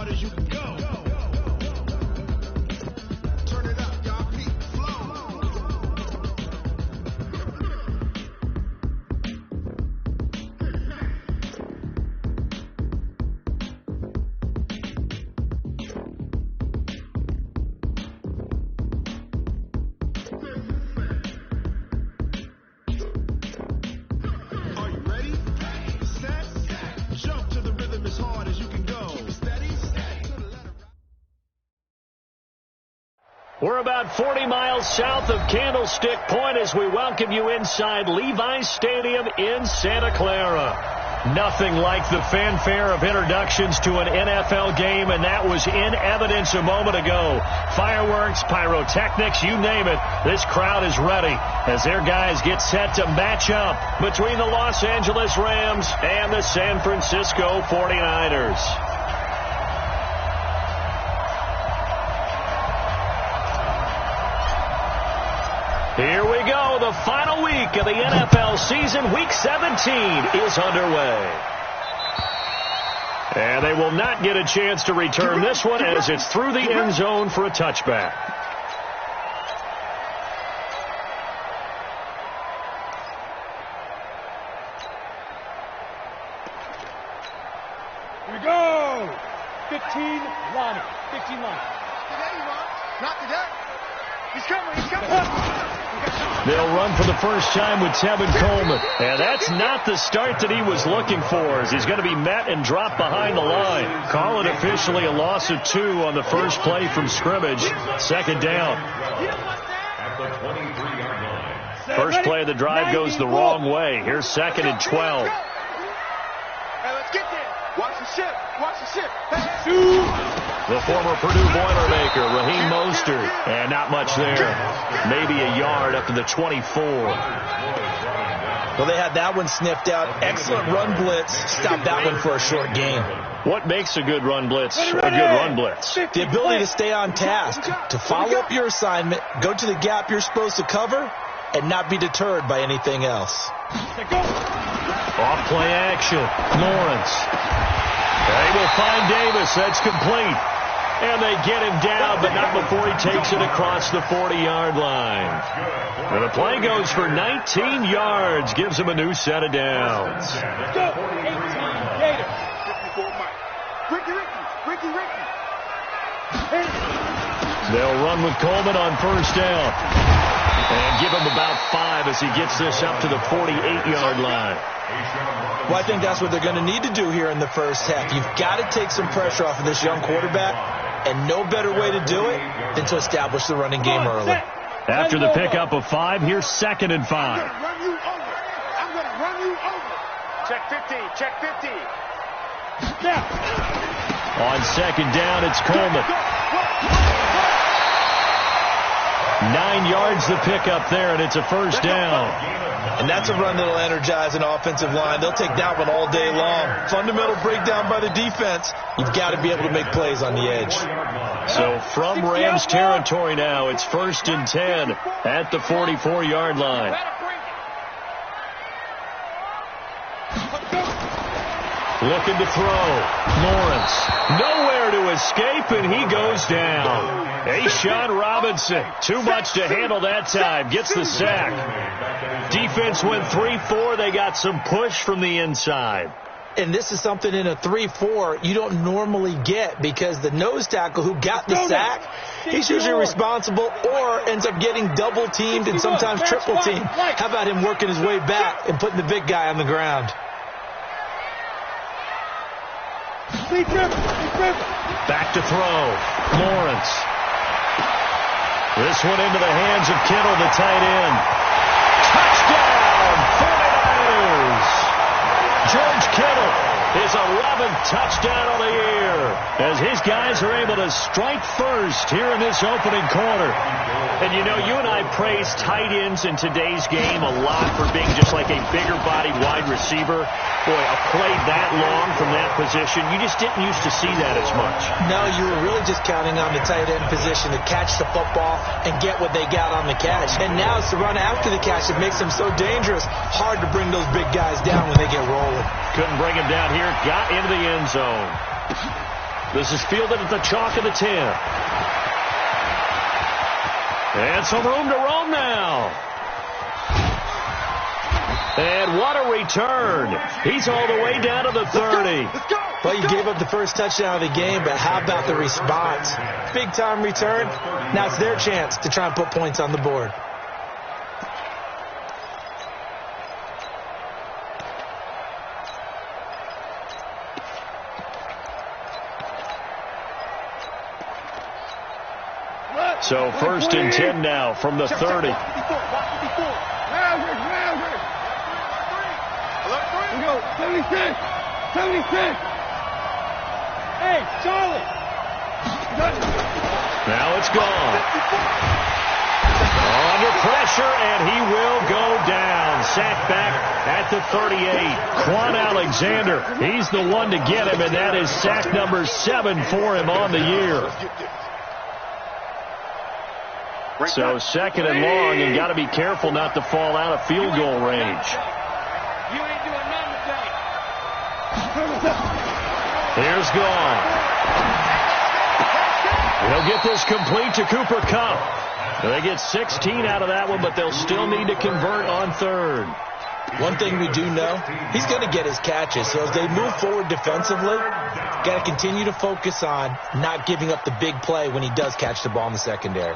hard as you can go. Turn it up, y'all. Peak flow. Are you ready? Set. Jump to the rhythm as hard as you can go. Keep it steady. We're about 40 miles south of Candlestick Point as we welcome you inside Levi's Stadium in Santa Clara. Nothing like the fanfare of introductions to an NFL game, and that was in evidence a moment ago. Fireworks, pyrotechnics, you name it. This crowd is ready as their guys get set to match up between the Los Angeles Rams and the San Francisco 49ers. Here we go. The final week of the NFL season. Week 17 is underway. And they will not get a chance to return this one as it's through the end zone for a touchback. Here we go. 15 line. 15 line. Not today. He's coming. They'll run for the first time with Tevin Coleman. And that's not the start that he was looking for, as he's going to be met and dropped behind the line. Call it officially a loss of 2 on the first play from scrimmage. Second down. First play of the drive goes the wrong way. Here's 2nd and 12. Hey, let's get there. Watch the ship. Watch the ship. The former Purdue Boilermaker, Raheem Mostert. And not much there. Maybe a yard up to the 24. Well, they had that one sniffed out. Excellent run blitz. Stopped that one for a short gain. What makes a good run blitz a good run blitz? The ability to stay on task, to follow up your assignment, go to the gap you're supposed to cover, and not be deterred by anything else. Off play action. Lawrence. They will find Davis. That's complete. And they get him down, but not before he takes it across the 40-yard line. And the play goes for 19 yards. Gives him a new set of downs. They'll run with Coleman on first down. And give him about 5 as he gets this up to the 48-yard line. Well, I think that's what they're going to need to do here in the first half. You've got to take some pressure off of this young quarterback, and no better way to do it than to establish the running game early. After the pickup of 5, here's 2nd and 5. I'm going to run you over. Check 15. Check 15. On second down, it's Coleman. 9 yards the pickup there, and it's a first down. And that's a run that'll energize an offensive line. They'll take that one all day long. Fundamental breakdown by the defense. You've got to be able to make plays on the edge. So from Rams territory now, it's 1st and 10 at the 44-yard line. Looking to throw. Lawrence. Nowhere to escape, and he goes down. Sean Robinson. Too much to handle that time. Gets the sack. Defense went 3-4. They got some push from the inside. And this is something in a 3-4 you don't normally get, because the nose tackle who got the sack, he's usually responsible or ends up getting double teamed and sometimes triple teamed. How about him working his way back and putting the big guy on the ground? Back to throw. Lawrence. This one into the hands of Kittle, the tight end. Touchdown, 49ers! George Kittle, his 11th touchdown of the year, as his guys are able to strike first here in this opening quarter. And you know, you and I praise tight ends in today's game a lot for being just like a bigger-bodied wide receiver. Boy, a play that long from that position, you just didn't used to see that as much. No, you were really just counting on the tight end position to catch the football and get what they got on the catch. And now it's the run after the catch that makes them so dangerous. Hard to bring those big guys down when they get rolling. Couldn't bring him down here. Got into the end zone. This is fielded at the chalk of the 10. And some room to roam now. And what a return. He's all the way down to the 30. Well, you gave up the first touchdown of the game, but how about the response? Big-time return. Now it's their chance to try and put points on the board. So 1st and 10 now from the 30. We go, 76. 76. Hey, Charlie. Now it's gone. Under pressure, and he will go down. Sacked back at the 38. Quan Alexander, he's the one to get him, and that is sack number 7 for him on the year. So 2nd and long, and got to be careful not to fall out of field goal range. You ain't doing nothing today. Here's gone. He'll get this complete to Cooper Kupp. They get 16 out of that one, but they'll still need to convert on 3rd. One thing we do know, he's going to get his catches. So as they move forward defensively, got to continue to focus on not giving up the big play when he does catch the ball in the secondary.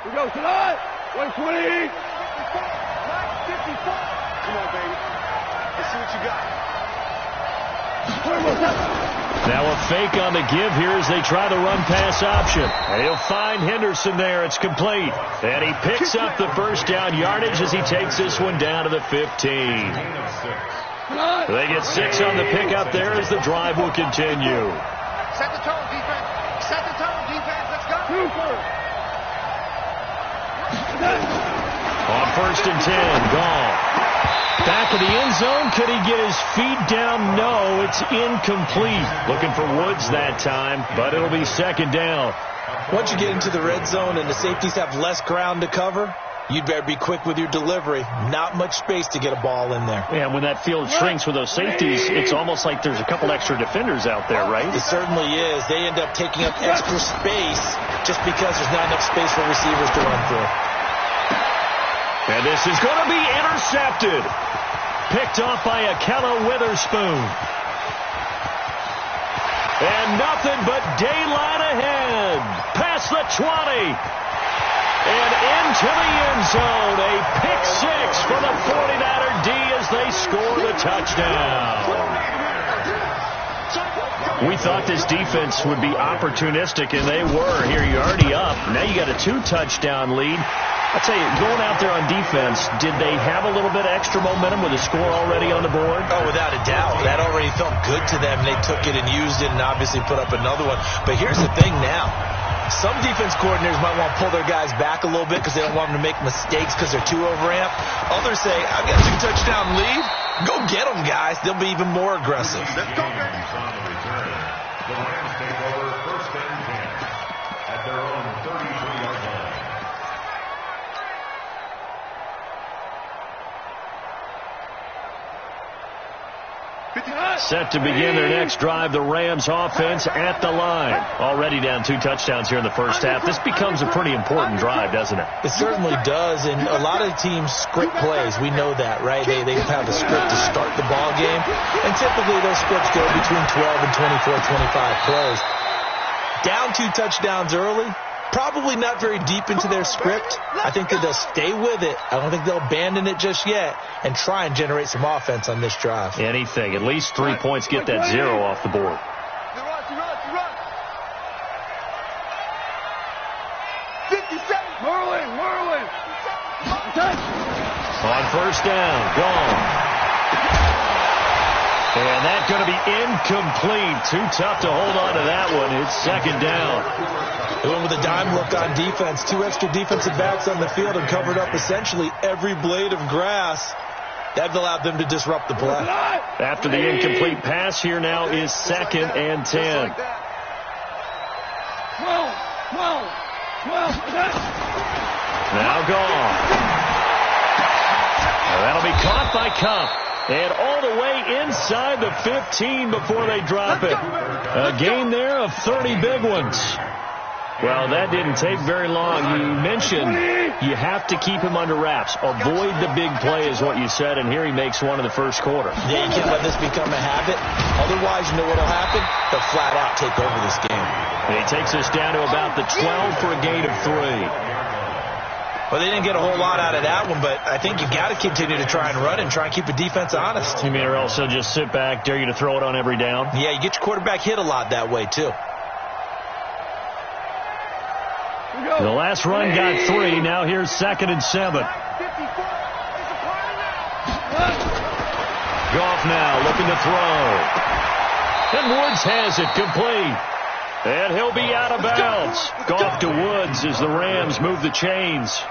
We go tonight. 120. 54. Come on, baby. Let's see what you got. Now a fake on the give here as they try the run-pass option. And he'll find Henderson there. It's complete. And he picks up the first down yardage as he takes this one down to the 15. They get 6 on the pickup there as the drive will continue. Set the tone, defense. Set the tone, defense. Let's go. On 1st and 10, gone. Back of the end zone. Could he get his feet down? No, it's incomplete. Looking for Woods that time, but it'll be 2nd down. Once you get into the red zone and the safeties have less ground to cover, you'd better be quick with your delivery. Not much space to get a ball in there. Yeah, when that field shrinks with those safeties, it's almost like there's a couple extra defenders out there, right? It certainly is. They end up taking up extra space just because there's not enough space for receivers to run through. And this is going to be intercepted. Picked off by Akella Witherspoon. And nothing but daylight ahead. Past the 20. And into the end zone. A pick 6 for the 49er D as they score the touchdown. We thought this defense would be opportunistic, and they were. Here, you're already up. Now you got a 2-touchdown lead. I'll tell you, going out there on defense, did they have a little bit of extra momentum with a score already on the board? Oh, without a doubt. That already felt good to them. They took it and used it and obviously put up another one. But here's the thing now. Some defense coordinators might want to pull their guys back a little bit because they don't want them to make mistakes because they're too overamped. Others say, I've got a 2-touchdown lead. Go get them, guys. They'll be even more aggressive. Let's go, baby. The Rams take over 1st and 10 at their own 33-yard line. Set to begin their next drive, the Rams offense at the line. Already down 2 touchdowns here in the first half. This becomes a pretty important drive, doesn't it? It certainly does, and a lot of teams script plays. We know that, right? They have a script to start the ball game, and typically those scripts go between 12 and 24, 25 plays. Down 2 touchdowns early, probably not very deep into their script. I think that they'll stay with it. I don't think they'll abandon it just yet and try and generate some offense on this drive. Anything. At least 3 points, get that 0 off the board. On 1st down, gone. And that's going to be incomplete. Too tough to hold on to that one. It's 2nd down. They went with a dime look on defense. 2 extra defensive backs on the field and covered up essentially every blade of grass. That allowed them to disrupt the play. After the incomplete pass, here now is 2nd and 10. Now gone. That'll be caught by Kupp. And all the way inside the 15 before they drop it. A gain there of 30 big ones. Well, that didn't take very long. You mentioned you have to keep him under wraps. Avoid the big play is what you said, and here he makes one in the first quarter. Yeah, you can't let this become a habit. Otherwise, you know what will happen? They'll flat out take over this game. And he takes us down to about the 12 for a gain of 3. Well, they didn't get a whole lot out of that one, but I think you got to continue to try and run and try and keep the defense honest. You mean or else they'll just sit back, dare you to throw it on every down? Yeah, you get your quarterback hit a lot that way, too. The last run got 3. Now here's 2nd and 7. Goff now looking to throw. And Woods has it complete. And he'll be out of bounds. Goff to Woods as the Rams move the chains.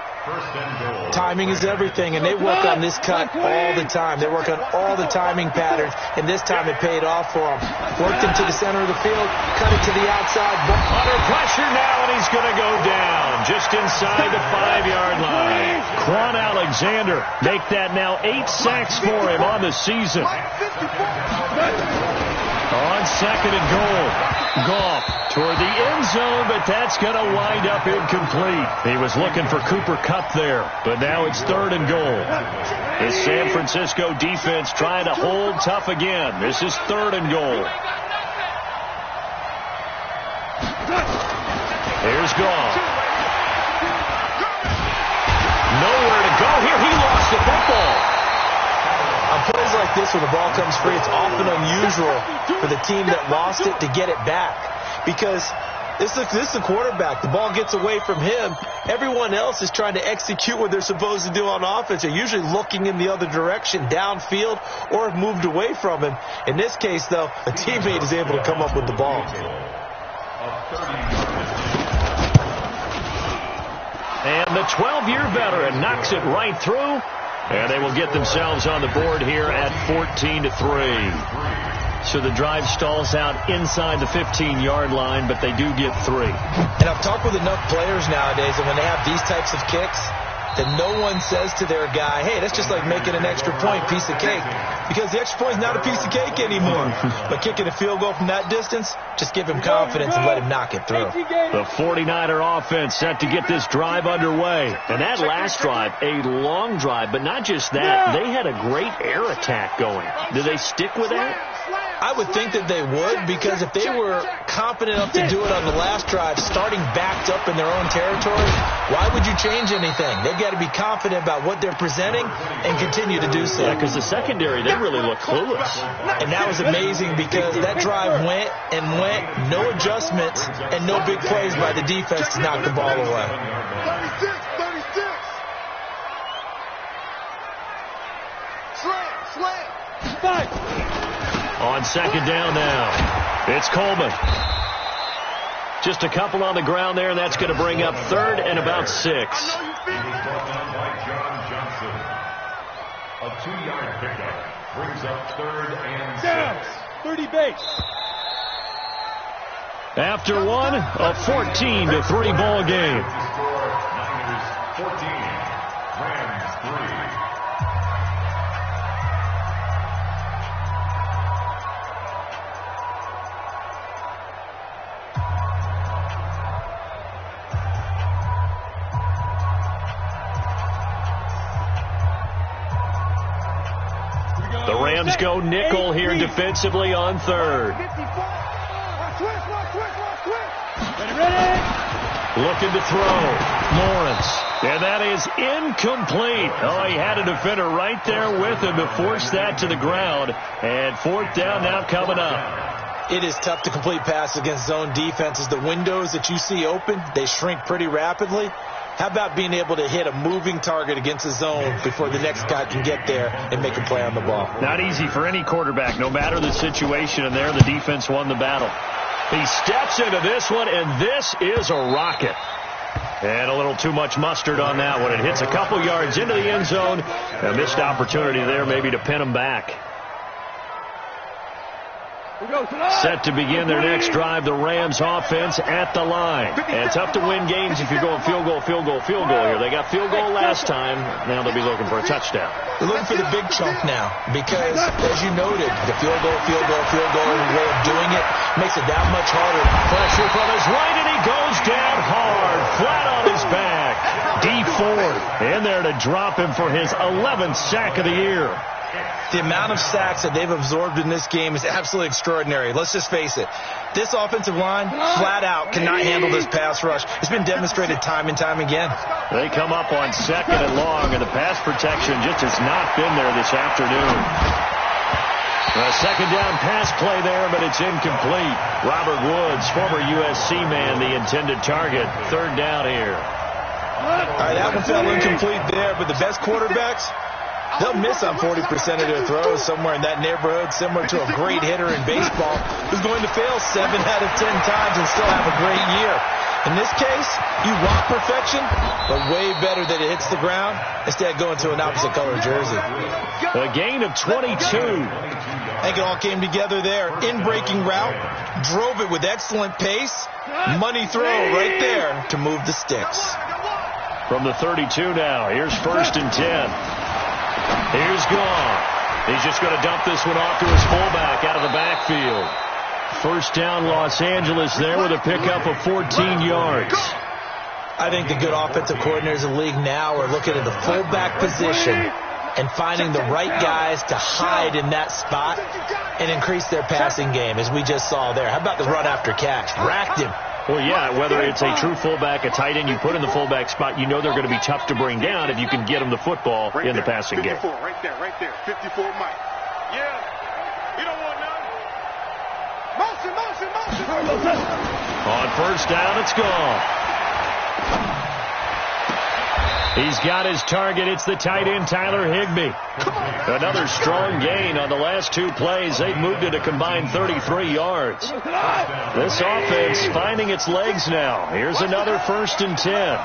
Timing is everything, and they work on this cut all the time. They work on all the timing patterns, and this time it paid off for them. Worked into the center of the field, cut it to the outside. Under pressure now, and he's going to go down just inside the 5-yard line. Quan Alexander make that now 8 sacks for him on the season. On 2nd and goal, Goff toward the end zone, but that's going to wind up incomplete. He was looking for Cooper Kupp there, but now it's 3rd and goal. This San Francisco defense trying to hold tough again. This is 3rd and goal. Here's Goff. Nowhere to go here. He lost the football. On plays like this where the ball comes free, it's often unusual for the team that lost it to get it back. Because this is the quarterback. The ball gets away from him. Everyone else is trying to execute what they're supposed to do on offense. They're usually looking in the other direction, downfield, or have moved away from him. In this case, though, a teammate is able to come up with the ball. And the 12-year veteran knocks it right through. And they will get themselves on the board here at 14-3. So the drive stalls out inside the 15-yard line, but they do get 3. And I've talked with enough players nowadays, and when they have these types of kicks, that no one says to their guy, hey, that's just like making an extra point, piece of cake. Because the extra point is not a piece of cake anymore. But kicking a field goal from that distance, just give him confidence and let him knock it through. The 49er offense set to get this drive underway. And that last drive, a long drive, but not just that. They had a great air attack going. Did they stick with that? I would think that they would, because if they were confident enough to do it on the last drive, starting backed up in their own territory, why would you change anything? They've got to be confident about what they're presenting and continue to do so. Yeah, because the secondary, they really look clueless. And that was amazing because that drive went and went, no adjustments and no big plays by the defense to knock the ball away. 36. Slam. On 2nd down now, it's Coleman. Just a couple on the ground there, and that's going to bring up 3rd and about 6. A 2-yard pickup brings up 3rd and 6. 30 base. After one, a 14-3 ball game. Niners 14, Rams 3. The Rams go nickel here defensively on 3rd. Looking to throw. Lawrence. And that is incomplete. Oh, he had a defender right there with him to force that to the ground. And 4th down now coming up. It is tough to complete passes against zone defenses. The windows that you see open, they shrink pretty rapidly. How about being able to hit a moving target against a zone before the next guy can get there and make a play on the ball? Not easy for any quarterback, no matter the situation, and there the defense won the battle. He steps into this one, and this is a rocket. And a little too much mustard on that one. It hits a couple yards into the end zone. A missed opportunity there maybe to pin him back. Set to begin their next drive, the Rams offense at the line. And it's tough to win games if you're going field goal here. They got field goal last time. Now they'll be looking for a touchdown. They're looking for the big chunk now because, as you noted, the field goal way of doing it makes it that much harder. Pressure from his right, and he goes down hard, flat on his back. D Ford in there to drop him for his 11th sack of the year. The amount of sacks that they've absorbed in this game is absolutely extraordinary. Let's just face it. This offensive line, flat out, cannot handle this pass rush. It's been demonstrated time and time again. They come up on 2nd and long, and the pass protection just has not been there this afternoon. A second down pass play there, but it's incomplete. Robert Woods, former USC man, the intended target. 3rd down here. All right, that one fell incomplete there, but the best quarterbacks, they'll miss on 40% of their throws, somewhere in that neighborhood, similar to a great hitter in baseball who's going to fail 7 out of 10 times and still have a great year. In this case, you want perfection, but way better that it hits the ground instead of going to an opposite color jersey. A gain of 22. I think it all came together there. In-breaking route, drove it with excellent pace, money throw right there to move the sticks. From the 32 now, here's 1st and 10. Here's Gone. He's just going to dump this one off to his fullback out of the backfield. 1st down, Los Angeles there with a pickup of 14 yards. I think the good offensive coordinators in the league now are looking at the fullback position and finding the right guys to hide in that spot and increase their passing game, as we just saw there. How about the run after catch? Racked him. Well, yeah, whether it's a true fullback, a tight end you put in the fullback spot, you know they're going to be tough to bring down if you can get them the football in the passing game. 54, right there. 54, Mike. Yeah, you don't want none. Motion. On 1st down, it's gone. He's got his target. It's the tight end, Tyler Higbee. Another strong gain on the last 2 plays. They've moved it a combined 33 yards. This offense finding its legs now. Here's another 1st and 10.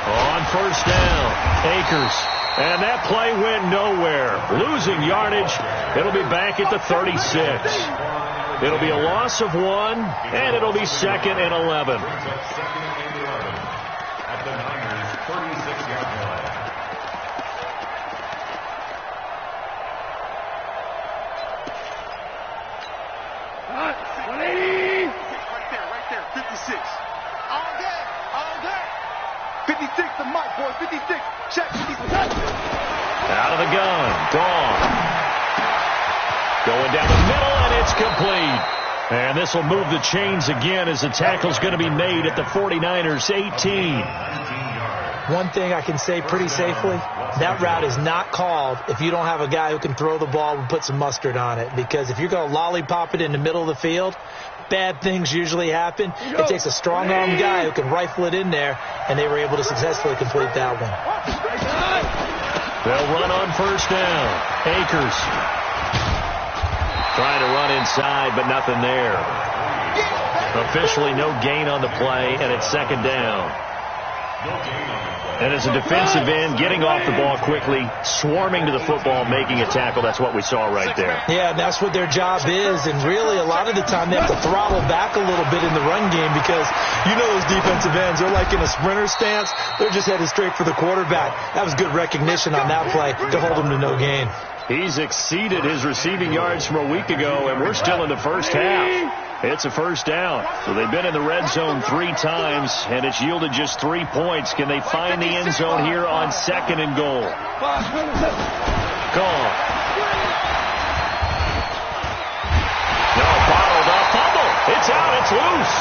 On 1st down, Akers. And that play went nowhere. Losing yardage. It'll be back at the 36. It'll be a loss of 1, and it'll be 2nd and 11. At the Niners' 36-yard line. Right there. 56. All day. 56 to Mike, boy. 56. Check 56. Out of the gun. Gone. Going down the middle, and it's complete. And this will move the chains again as the tackle's going to be made at the 49ers' 18. One thing I can say pretty safely, that route is not called if you don't have a guy who can throw the ball and put some mustard on it. Because if you're going to lollipop it in the middle of the field, bad things usually happen. It takes a strong-armed guy who can rifle it in there, and they were able to successfully complete that one. They'll run on 1st down. Akers trying to run inside, but nothing there. Officially no gain on the play, and it's 2nd down. And as a defensive end, getting off the ball quickly, swarming to the football, making a tackle, that's what we saw right there. Yeah, that's what their job is, and really a lot of the time they have to throttle back a little bit in the run game because you know those defensive ends, they're like in a sprinter stance. They're just headed straight for the quarterback. That was good recognition on that play to hold them to no gain. He's exceeded his receiving yards from a week ago, and we're still in the 1st half. It's a 1st down. So they've been in the red zone 3 times, and it's yielded just 3 points. Can they find the end zone here on 2nd and goal? Gone. No, bottled up. Fumble. It's out. It's loose.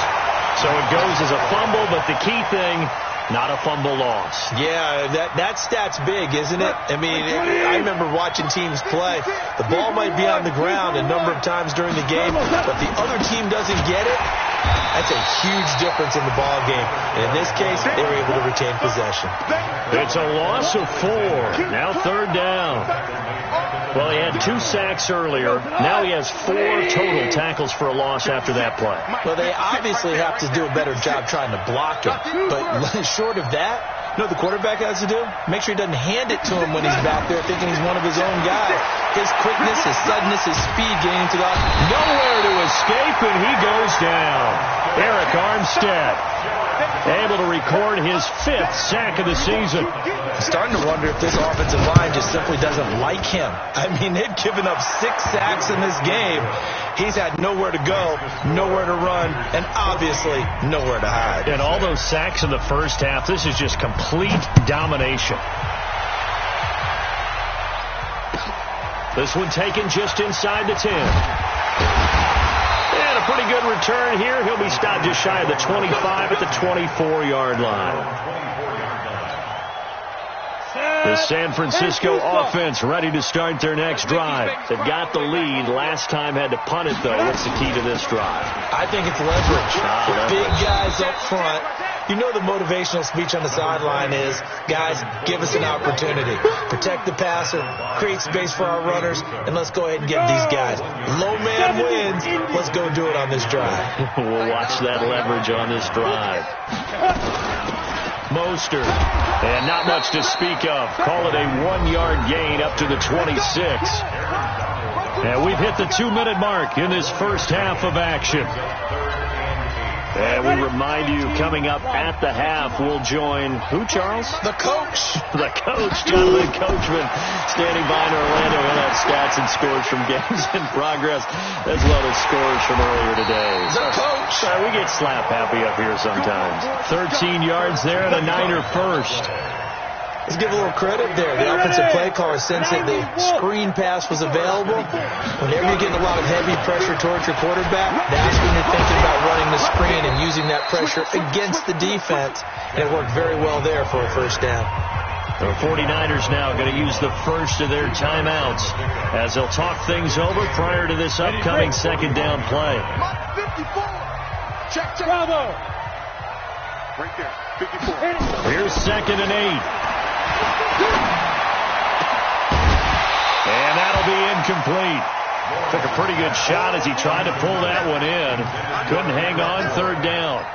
So it goes as a fumble, but the key thing, not a fumble loss. Yeah, that stat's big, isn't it? I mean, I remember watching teams play. The ball might be on the ground a number of times during the game, but the other team doesn't get it. That's a huge difference in the ball game. And in this case, they were able to retain possession. It's a loss of 4. Now 3rd down. Well, he had 2 sacks earlier. Now he has 4 total tackles for a loss after that play. Well, they obviously have to do a better job trying to block him. But short of that, You know what the quarterback has to do? Make sure he doesn't hand it to him when he's back there thinking he's one of his own guys. His quickness, his suddenness, his speed getting into the offense. Nowhere to escape, and he goes down. Eric Armstead able to record his 5th sack of the season. I'm starting to wonder if this offensive line just simply doesn't like him. I mean, they've given up 6 sacks in this game. He's had nowhere to go, nowhere to run, and obviously nowhere to hide. And all those sacks in the first half, this is just complete domination. This one taken just inside the 10. And a pretty good return here. He'll be stopped just shy of the 25 at the 24-yard line. The San Francisco offense ready to start their next drive. They've got the lead. Last time had to punt it, though. What's the key to this drive? I think it's leverage. Big guys up front. You know the motivational speech on the sideline is, guys, give us an opportunity. Protect the passer, create space for our runners, and let's go ahead and get these guys. Low man wins. Let's go do it on this drive. We'll watch that leverage on this drive. Mostert, and not much to speak of. Call it a 1-yard gain up to the 26. And we've hit the 2-minute mark in this first half of action. And we remind you, coming up at the half, we'll join who, Charles? The coach. The coach, Jonathan Coachman, standing by in Orlando. He'll have stats and scores from games in progress, as well as scores from earlier today. The coach. We get slap happy up here sometimes. 13 yards there and a Niner first. Let's give a little credit there. The offensive play caller sensed that the screen pass was available. Whenever you're getting a lot of heavy pressure towards your quarterback, that's when you're thinking about running the screen and using that pressure against the defense. And it worked very well there for a first down. The 49ers now going to use the first of their timeouts as they'll talk things over prior to this upcoming second down play. 54. Check. Bravo. Right there. 54. Here's 2nd and 8. And that'll be incomplete. Took a pretty good shot as he tried to pull that one in. Couldn't hang on, 3rd down.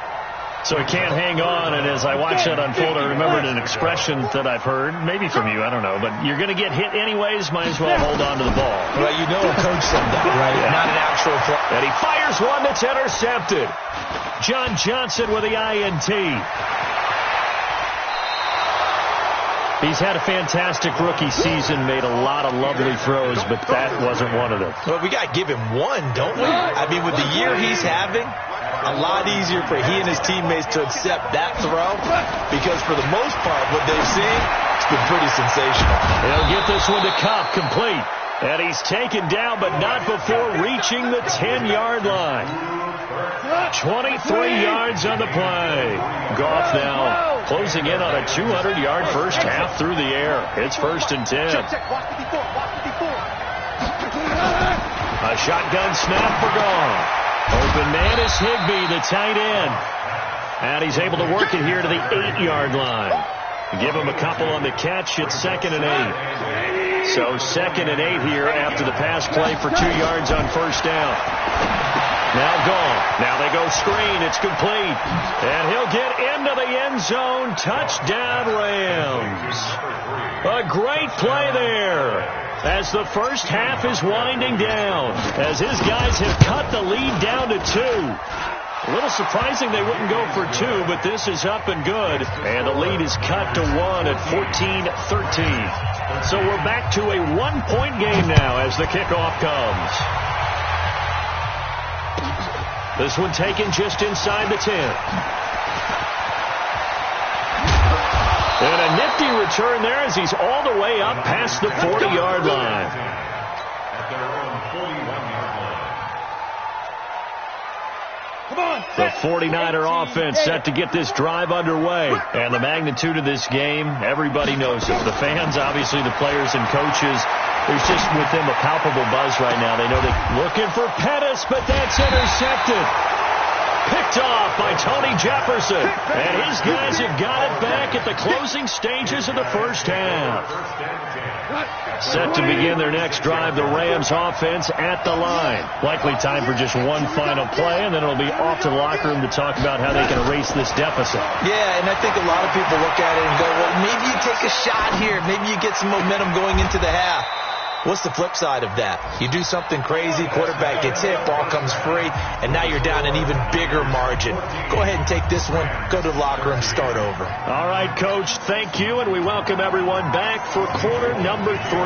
So he can't hang on, and as I watch that unfold, I remembered an expression that I've heard, maybe from you, I don't know, but you're going to get hit anyways, might as well hold on to the ball. Well, you know a coach said that, right? Yeah. Not an actual play. And he fires one that's intercepted. John Johnson with the INT. He's had a fantastic rookie season, made a lot of lovely throws, but that wasn't one of them. Well, we got to give him one, don't we? I mean, with the year he's having, a lot easier for he and his teammates to accept that throw because for the most part, what they've seen, it's been pretty sensational. They'll get this one to Kupp, complete. And he's taken down, but not before reaching the 10-yard line. 23 yards on the play. Goff now closing in on a 200-yard first half through the air. It's 1st and 10. A shotgun snap for Goff. Open man is Higbee, the tight end. And he's able to work it here to the 8-yard line. Give him a couple on the catch. It's 2nd and 8. So 2nd and 8 here after the pass play for 2 yards on first down. Now gone. Now they go screen. It's complete. And he'll get into the end zone. Touchdown, Rams. A great play there as the first half is winding down, as his guys have cut the lead down to 2. A little surprising they wouldn't go for 2, but this is up and good. And the lead is cut to 1 at 14-13. So we're back to a 1-point game now as the kickoff comes. This one taken just inside the 10. And a nifty return there as he's all the way up past the 40-yard line. The 49er offense set to get this drive underway. And the magnitude of this game, everybody knows it. The fans, obviously the players and coaches. There's just with them a palpable buzz right now. They know they're looking for Pettis, but that's intercepted. Picked off by Tony Jefferson. And his guys have got it back at the closing stages of the first half. Set to begin their next drive, the Rams offense at the line. Likely time for just one final play, and then it'll be off to the locker room to talk about how they can erase this deficit. Yeah, and I think a lot of people look at it and go, well, maybe you take a shot here. Maybe you get some momentum going into the half. What's the flip side of that? You do something crazy, quarterback gets hit, ball comes free, and now you're down an even bigger margin. Go ahead and take this one, go to the locker room, start over. All right, Coach, thank you, and we welcome everyone back for quarter number 3.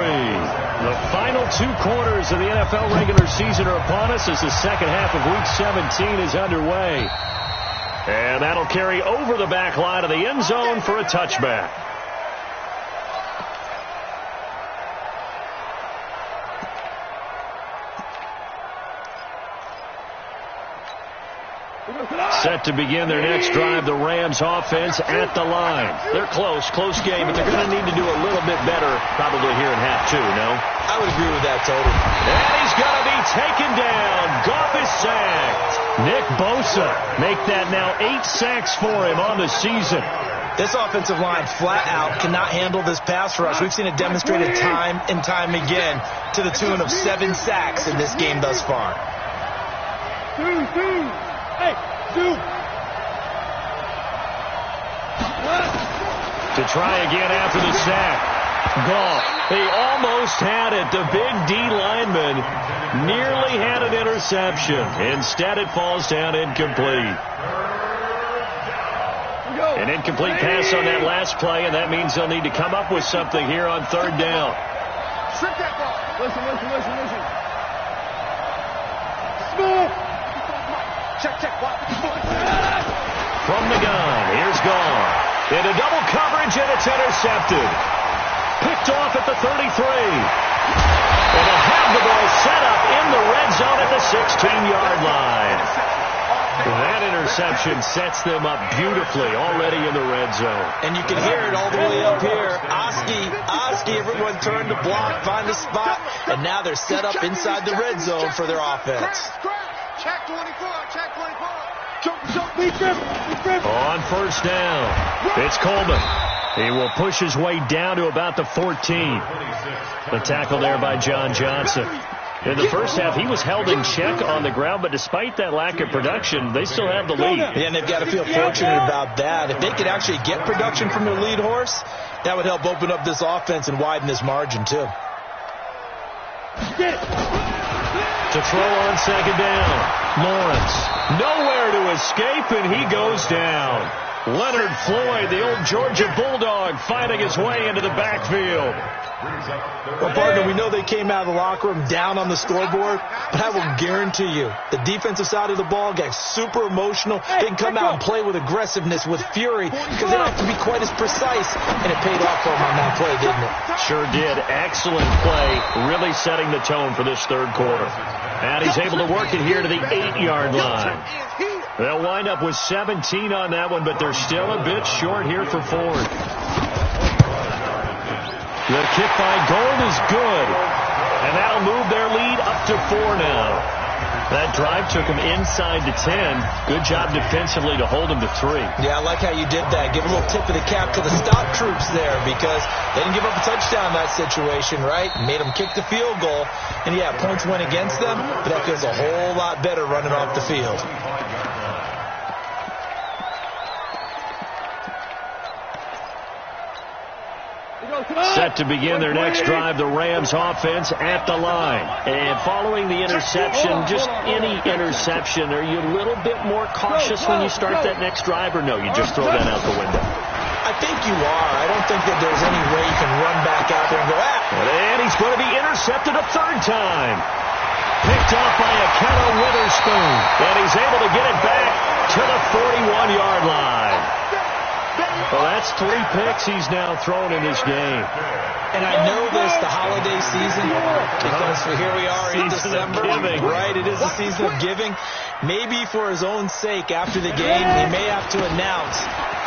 The final 2 quarters of the NFL regular season are upon us as the second half of Week 17 is underway. And that'll carry over the back line of the end zone for a touchback. Set to begin their next drive, the Rams offense at the line. They're close game, but they're going to need to do a little bit better probably here in half 2, no? I would agree with that totally. And he's going to be taken down. Goff is sacked. Nick Bosa make that now 8 sacks for him on the season. This offensive line flat out cannot handle this pass rush. We've seen it demonstrated time and time again to the tune of 7 sacks in this game thus far. To try again after the sack. Goff, he almost had it. The big D lineman nearly had an interception. Instead, it falls down incomplete. An incomplete pass on that last play, and that means they'll need to come up with something here on 3rd down. Strip that ball. Listen. Smith. Check. From the gun, here's Goff. Into double coverage, and it's intercepted. Picked off at the 33. And they'll have the ball set up in the red zone at the 16-yard line. That interception sets them up beautifully already in the red zone. And you can hear it all the way up here. Oski, everyone turned to block, find a spot, and now they're set up inside the red zone for their offense. Check 24. On 1st down, it's Coleman. He will push his way down to about the 14. The tackle there by John Johnson. In the first half, he was held in check on the ground, but despite that lack of production, they still have the lead. Yeah, and they've got to feel fortunate about that. If they could actually get production from their lead horse, that would help open up this offense and widen this margin, too. To throw on 2nd down, Lawrence. Nowhere to escape, and he goes down. Leonard Floyd, the old Georgia Bulldog, fighting his way into the backfield. Well, partner, we know they came out of the locker room down on the scoreboard, but I will guarantee you the defensive side of the ball got super emotional. They can come out and play with aggressiveness, with fury, because they don't have to be quite as precise, and it paid off for them on that play, didn't it? Sure did. Excellent play, really setting the tone for this 3rd quarter. And he's able to work it here to the 8-yard line. They'll wind up with 17 on that one, but they're still a bit short here for Ford. The kick by Gold is good, and that'll move their lead up to 4 now. That drive took him inside the 10. Good job defensively to hold him to 3. Yeah, I like how you did that. Give a little tip of the cap to the stop troops there, because they didn't give up a touchdown in that situation, right? Made them kick the field goal. And, yeah, points went against them, but that feels a whole lot better running off the field. Set to begin their next drive, the Rams offense at the line. And following the interception, just any interception, are you a little bit more cautious when you start that next drive, or no, you just throw that out the window? I think you are. I don't think that there's any way you can run back out there and go, And he's going to be intercepted a 3rd time. Picked off by Akello Witherspoon. And he's able to get it back to the 41-yard line. Well, that's 3 picks he's now thrown in this game. And I know this, the holiday season, because here we are in December, right? It is a season of giving. Maybe for his own sake, after the game, he may have to announce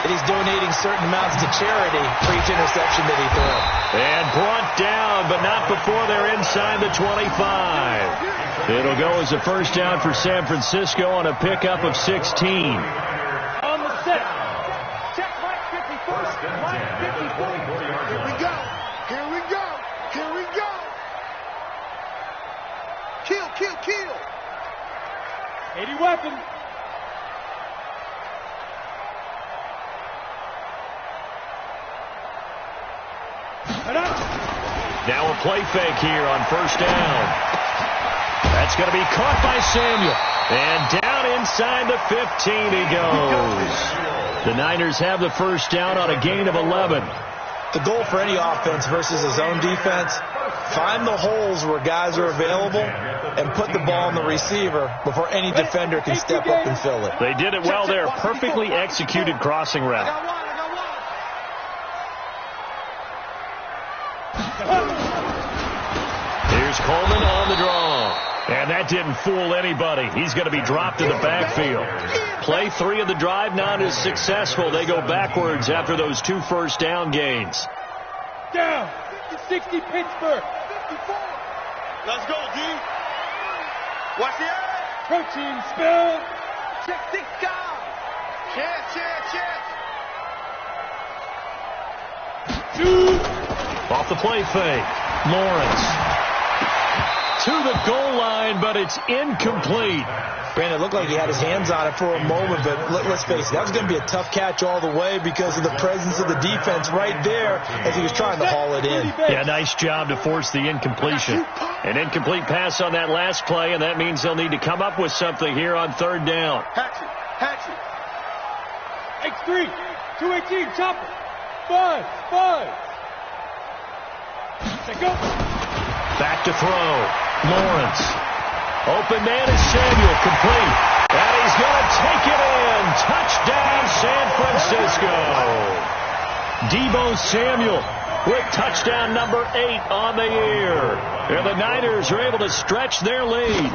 that he's donating certain amounts to charity for each interception that he throws. And brought down, but not before they're inside the 25. It'll go as a first down for San Francisco on a pickup of 16. On the set. Check right 54. Right 54. Here we go. Here we go. Here we go. Kill, kill, kill. 80 weapon. Now a play fake here on first down. That's going to be caught by Samuel. And down inside the 15 he goes. The Niners have the first down on a gain of 11. The goal for any offense versus his own defense, find the holes where guys are available and put the ball on the receiver before any defender can step up and fill it. They did it well there. Perfectly executed crossing route. Here's Coleman on the draw. And that didn't fool anybody. He's going to be dropped in the backfield. Play 3 of the drive not as successful. They go backwards after those 2 first down gains. Down. 60 Pittsburgh. 54. Let's go, D. Watch the eye. Protein spill. Check 6 guys. Chance. 2. Off the play fake. Lawrence to the goal line, but it's incomplete. Brandon, it looked like he had his hands on it for a moment, but let's face it, that was going to be a tough catch all the way because of the presence of the defense right there as he was trying to haul it in. Yeah, nice job to force the incompletion. An incomplete pass on that last play, and that means they'll need to come up with something here on third down. Hatchet. X3. 218. Chopper. 5. Let's go. Back to throw. Lawrence. Open man is Samuel. Complete. And he's going to take it in. Touchdown, San Francisco. Deebo Samuel with touchdown number 8 on the year. And the Niners are able to stretch their lead.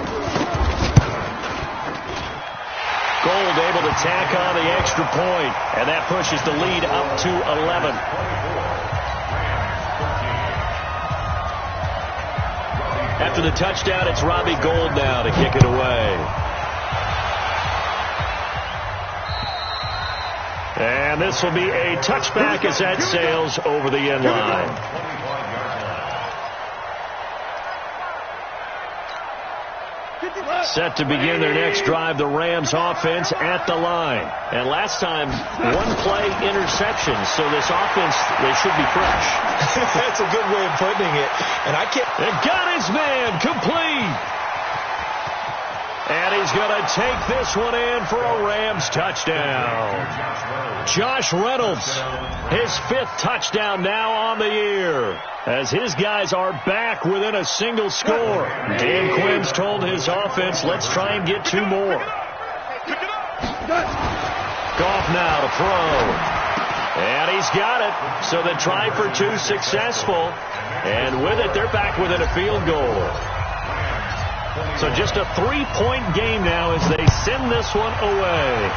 Gold able to tack on the extra point. And that pushes the lead up to 11. After the touchdown, it's Robbie Gould now to kick it away. And this will be a touchback as that sails over the end line. Set to begin their next drive, the Rams offense at the line. And last time, 1-play interception, so this offense, they should be fresh. That's a good way of putting it. And I can't... It got his man, complete. And he's going to take this one in for a Rams touchdown. Josh Reynolds, his 5th touchdown now on the year, as his guys are back within a single score. Dan Quinn's told his offense, let's try and get 2 more. Goff now to throw. And he's got it. So the try for 2 successful. And with it, they're back within a field goal. So just a 3-point game now as they send this one away.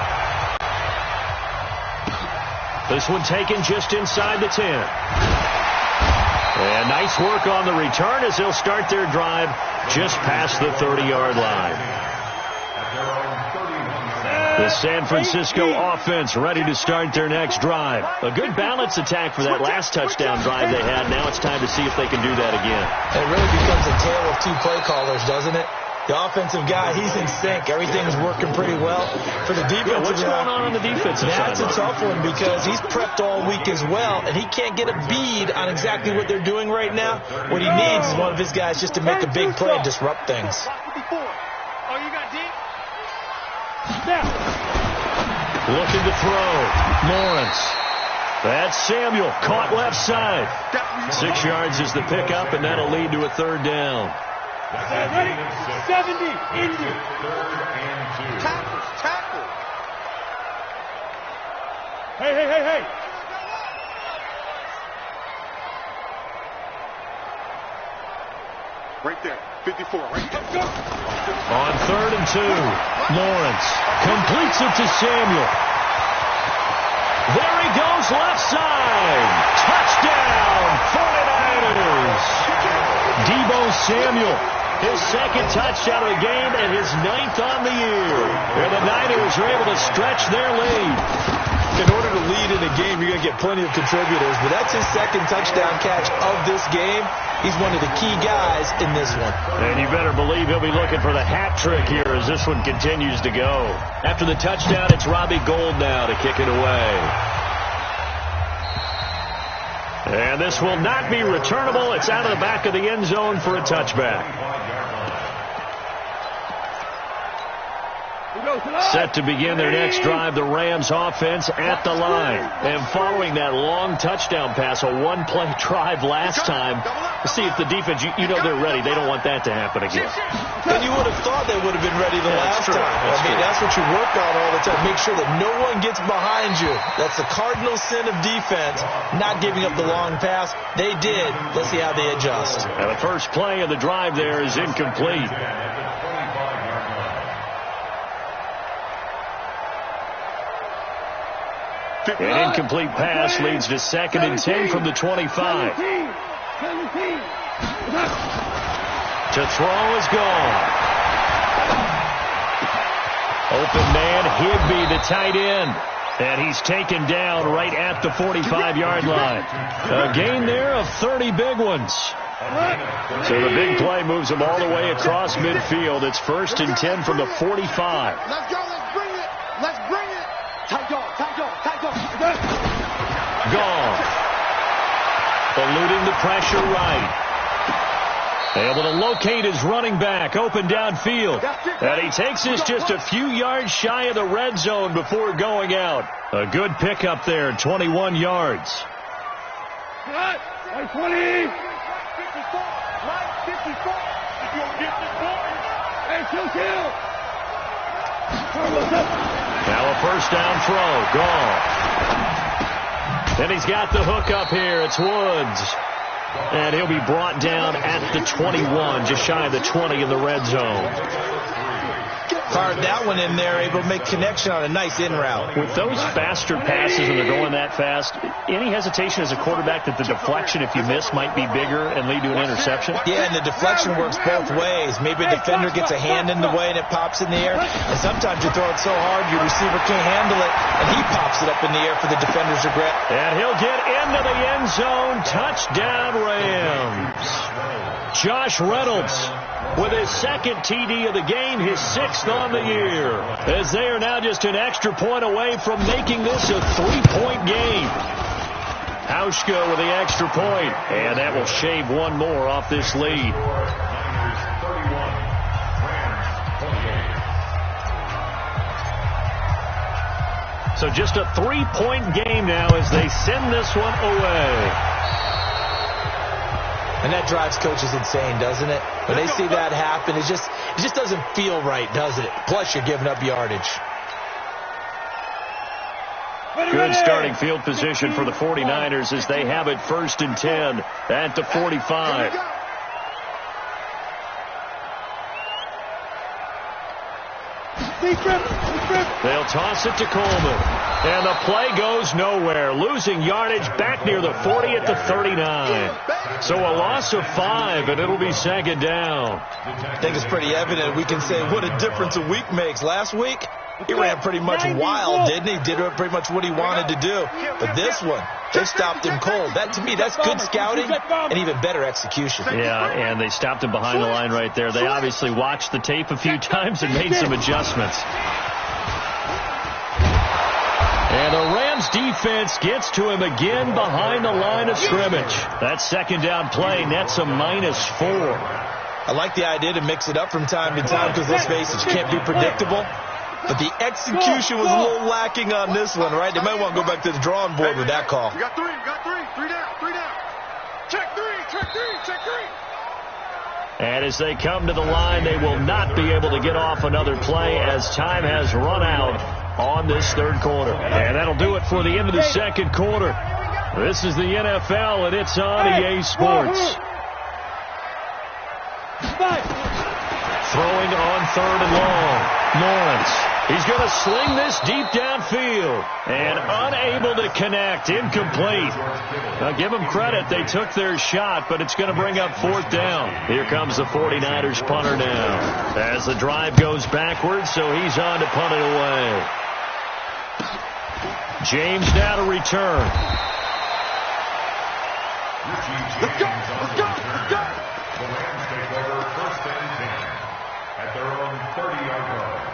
This one taken just inside the 10. And nice work on the return as they'll start their drive just past the 30-yard line. The San Francisco offense ready to start their next drive. A good balance attack for that last touchdown drive they had. Now it's time to see if they can do that again. It really becomes a tale of 2 play callers, doesn't it? The offensive guy, he's in sync. Everything's working pretty well. For the defensive what's going on the defensive side? That's a tough one because he's prepped all week as well, and he can't get a bead on exactly what they're doing right now. What he needs is one of his guys just to make a big play and disrupt things. Oh, you got deep? Looking to throw. Lawrence. That's Samuel. Caught left side. 6 yards is the pickup, and that'll lead to a third down. 70, Indy. Tackle. Hey. Right there. 54. Right there. On 3rd and 2, Lawrence completes it to Samuel. There he goes, left side. Touchdown, 49ers. Deebo Samuel, his second touchdown of the game and his 9th on the year. And the Niners are able to stretch their lead. In order to lead in a game, you're going to get plenty of contributors, but that's his second touchdown catch of this game. He's one of the key guys in this one. And you better believe he'll be looking for the hat trick here as this one continues to go. After the touchdown, it's Robbie Gould now to kick it away. And this will not be returnable. It's out of the back of the end zone for a touchback. Set to begin their next drive, the Rams offense at the line. And following that long touchdown pass, a one-play drive last time, see if the defense, you know they're ready. They don't want that to happen again. And you would have thought they would have been ready the last time. That's what you work on all the time. Make sure that no one gets behind you. That's the cardinal sin of defense, not giving up the long pass. They did. Let's see how they adjust. And the first play of the drive there is incomplete. An incomplete pass leads to 2nd and 10 from the 25. To throw is gone. Open man, Higbee, the tight end. And he's taken down right at the 45-yard line. A gain there of 30 big ones. So the big play moves them all the way across midfield. It's 1st and 10 from the 45. Let's go. Let's bring it. Let's bring it. Tight dog. Gone. Eluding the pressure right. Able to locate his running back open downfield. And he takes this just a few yards shy of the red zone before going out. A good pickup there, 21 yards. 20. Now a first down throw. Gone. And he's got the hook up here. It's Woods. And he'll be brought down at the 21, just shy of the 20 in the red zone. Fired that one in there, able to make connection on a nice in route. With those faster passes and they're going that fast, any hesitation as a quarterback that the deflection, if you miss, might be bigger and lead to an interception? Yeah, and the deflection works both ways. Maybe a defender gets a hand in the way and it pops in the air. And sometimes you throw it so hard your receiver can't handle it, and he pops it up in the air for the defender's regret. And he'll get into the end zone. Touchdown, Rams. Josh Reynolds with his 2nd TD of the game, his 6th on the year, as they are now just an extra point away from making this a 3-point game. Hauschka with the extra point, and that will shave one more off this lead. So just a 3-point game now as they send this one away. And that drives coaches insane, doesn't it? When they see that happen, it just doesn't feel right, does it? Plus, you're giving up yardage. Good starting field position for the 49ers as they have it 1st and 10 at the 45. They'll toss it to Coleman. And the play goes nowhere. Losing yardage back near the 40 at the 39. So a loss of 5, and it'll be 2nd down. I think it's pretty evident. We can say what a difference a week makes. Last week, he ran pretty much wild, didn't he? Did pretty much what he wanted to do. But this one, they stopped him cold. That, to me, that's good scouting and even better execution. Yeah, and they stopped him behind the line right there. They obviously watched the tape a few times and made some adjustments. And the Rams defense gets to him again behind the line of scrimmage. That 2nd down play nets a -4. I like the idea to mix it up from time to time because, let's face it, you can't be predictable. But the execution was a little lacking on this one, right? They might want to go back to the drawing board with that call. We got 3. Three down. Check 3. And as they come to the line, they will not be able to get off another play as time has run out on this 3rd quarter. And that'll do it for the end of the 2nd quarter. This is the NFL, and it's on EA Sports. Throwing on 3rd and long. Lawrence He's going to sling this deep downfield. And unable to connect. Incomplete. Now, give them credit. They took their shot, but it's going to bring up 4th down. Here comes the 49ers punter now. As the drive goes backwards, so he's on to punt it away. James now to return. Let's go. Let's go. Let's go. The Rams take over 1st and 10 at their own 30-yard line.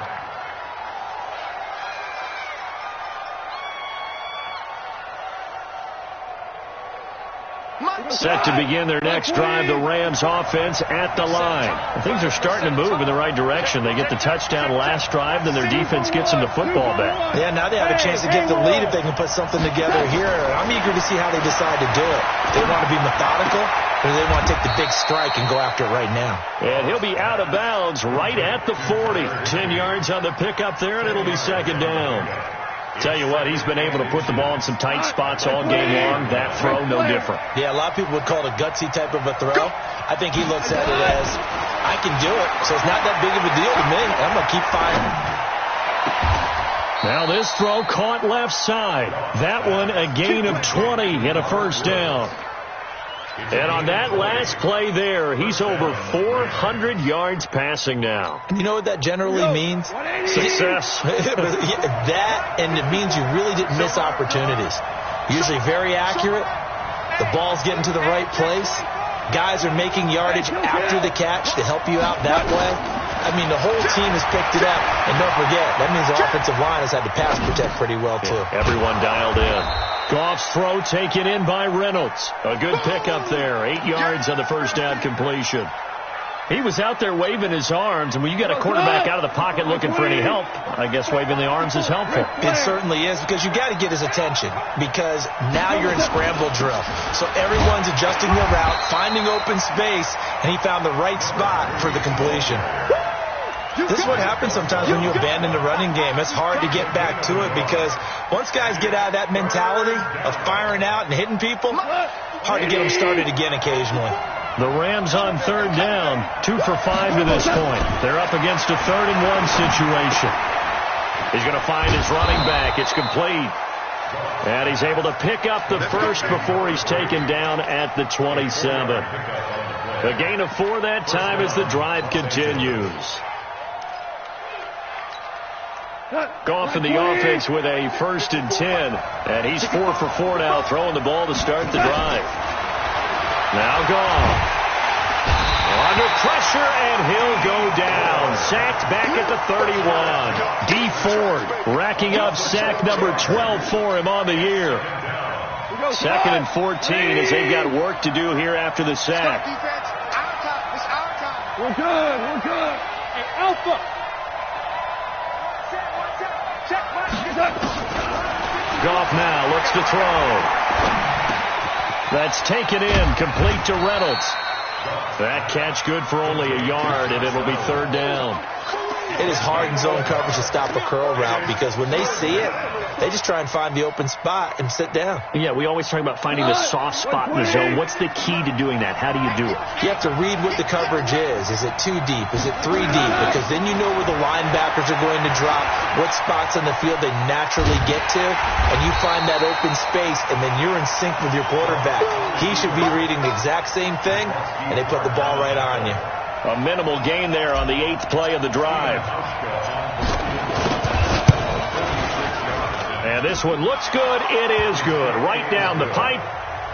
Set to begin their next drive, the Rams offense at the line. Things are starting to move in the right direction. They get the touchdown last drive, then their defense gets them the football back. Yeah, now they have a chance to get the lead if they can put something together here. I'm eager to see how they decide to do it. They want to be methodical, or they want to take the big strike and go after it right now. And he'll be out of bounds right at the 40. 10 yards on the pickup there, and it'll be 2nd down. Tell you what, he's been able to put the ball in some tight spots all game long. That throw, no different. Yeah, a lot of people would call it a gutsy type of a throw. I think he looks at it as, I can do it, so it's not that big of a deal to me. I'm going to keep firing. Now this throw caught left side. That one a gain of 20 and a 1st down. And on that last play there, he's over 400 yards passing now. You know what that generally means? Success. That, and it means you really didn't miss opportunities. Usually very accurate. The ball's getting to the right place. Guys are making yardage after the catch to help you out that way. I mean, the whole team has picked it up. And don't forget, that means the offensive line has had to pass protect pretty well, too. Everyone dialed in. Goff's throw taken in by Reynolds. A good pickup there. 8 yards on the 1st down completion. He was out there waving his arms, and when you got a quarterback out of the pocket looking for any help, I guess waving the arms is helpful. It certainly is, because you got to get his attention, because now you're in scramble drill. So everyone's adjusting their route, finding open space, and he found the right spot for the completion. This is what happens sometimes when you abandon the running game. It's hard to get back to it because once guys get out of that mentality of firing out and hitting people, hard to get them started again occasionally. The Rams on 3rd down, 2 for 5 to this point. They're up against a 3rd and 1 situation. He's going to find his running back. It's complete. And he's able to pick up the first before he's taken down at the 27. A gain of 4 that time as the drive continues. Goff in the offense with a 1st and 10. And he's 4 for 4 now, throwing the ball to start the drive. Now Goff. Under pressure, and he'll go down. Sacked back at the 31. D. Ford racking up sack number 12 for him on the year. 2nd and 14 as they've got work to do here after the sack. We're good. We're good. Hey, Alpha. Goff now looks to throw. That's taken in, complete to Reynolds. That catch good for only a yard, and it'll be 3rd down. It is hard in zone coverage to stop a curl route because when they see it, they just try and find the open spot and sit down. Yeah, we always talk about finding the soft spot in the zone. What's the key to doing that? How do you do it? You have to read what the coverage is. Is it 2 deep? Is it 3 deep? Because then you know where the linebackers are going to drop, what spots on the field they naturally get to, and you find that open space, and then you're in sync with your quarterback. He should be reading the exact same thing, and they put the ball right on you. A minimal gain there on the 8th play of the drive. And this one looks good. It is good. Right down the pipe.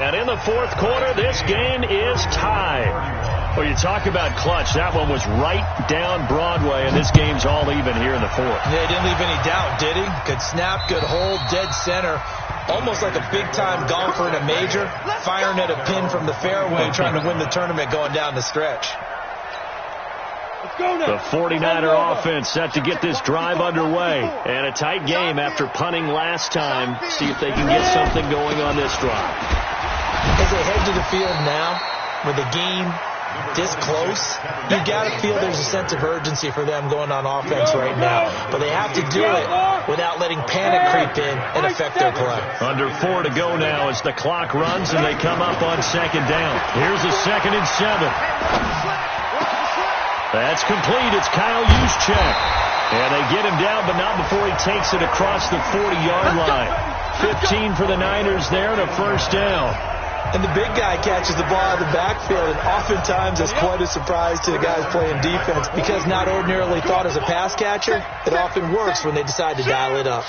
And in the 4th quarter, this game is tied. Well, you talk about clutch. That one was right down Broadway, and this game's all even here in the 4th. Yeah, he didn't leave any doubt, did he? Good snap, good hold, dead center. Almost like a big-time golfer in a major, firing at a pin from the fairway, trying to win the tournament going down the stretch. The 49er offense set to get this drive underway. And a tight game after punting last time. See if they can get something going on this drive. As they head to the field now, with the game this close, you got to feel there's a sense of urgency for them going on offense right now. But they have to do it without letting panic creep in and affect their play. Under 4 to go now as the clock runs and they come up on 2nd down. Here's a 2nd and 7. That's complete. It's Kyle Juszczyk. And they get him down, but not before he takes it across the 40-yard line. 15 for the Niners there and a first down. And the big guy catches the ball out of the backfield, and oftentimes it's quite a surprise to the guys playing defense because not ordinarily thought as a pass catcher, it often works when they decide to dial it up.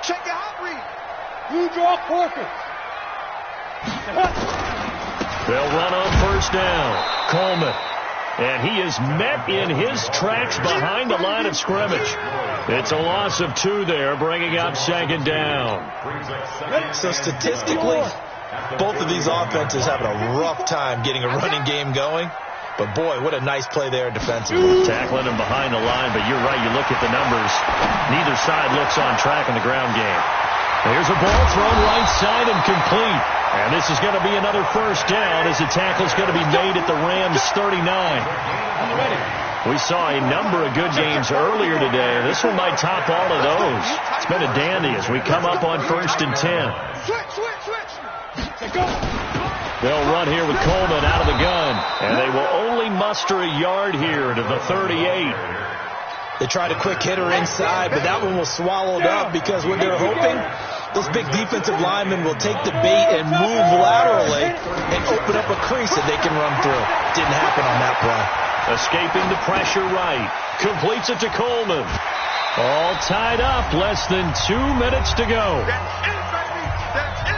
Check your hot read. You draw quarters. They'll run on first down. Coleman. And he is met in his tracks behind the line of scrimmage. It's a loss of 2 there, bringing up second down. So statistically, both of these offenses having a rough time getting a running game going. But, boy, what a nice play there defensively. Tackling him behind the line, but you're right. You look at the numbers. Neither side looks on track in the ground game. Here's a ball thrown right side and complete. And this is going to be another first down as the tackle's going to be made at the Rams' 39. We saw a number of good games earlier today. This one might top all of those. It's been a dandy as we come up on 1st and 10. They'll run here with Coleman out of the gun. And they will only muster a yard here to the 38. They tried a quick hitter inside, but that one was swallowed up because what they're hoping, those big defensive linemen will take the bait and move laterally and open up a crease that they can run through. Didn't happen on that play. Escaping the pressure right. Completes it to Coleman. All tied up. Less than 2 minutes to go. That's it, baby. That's it.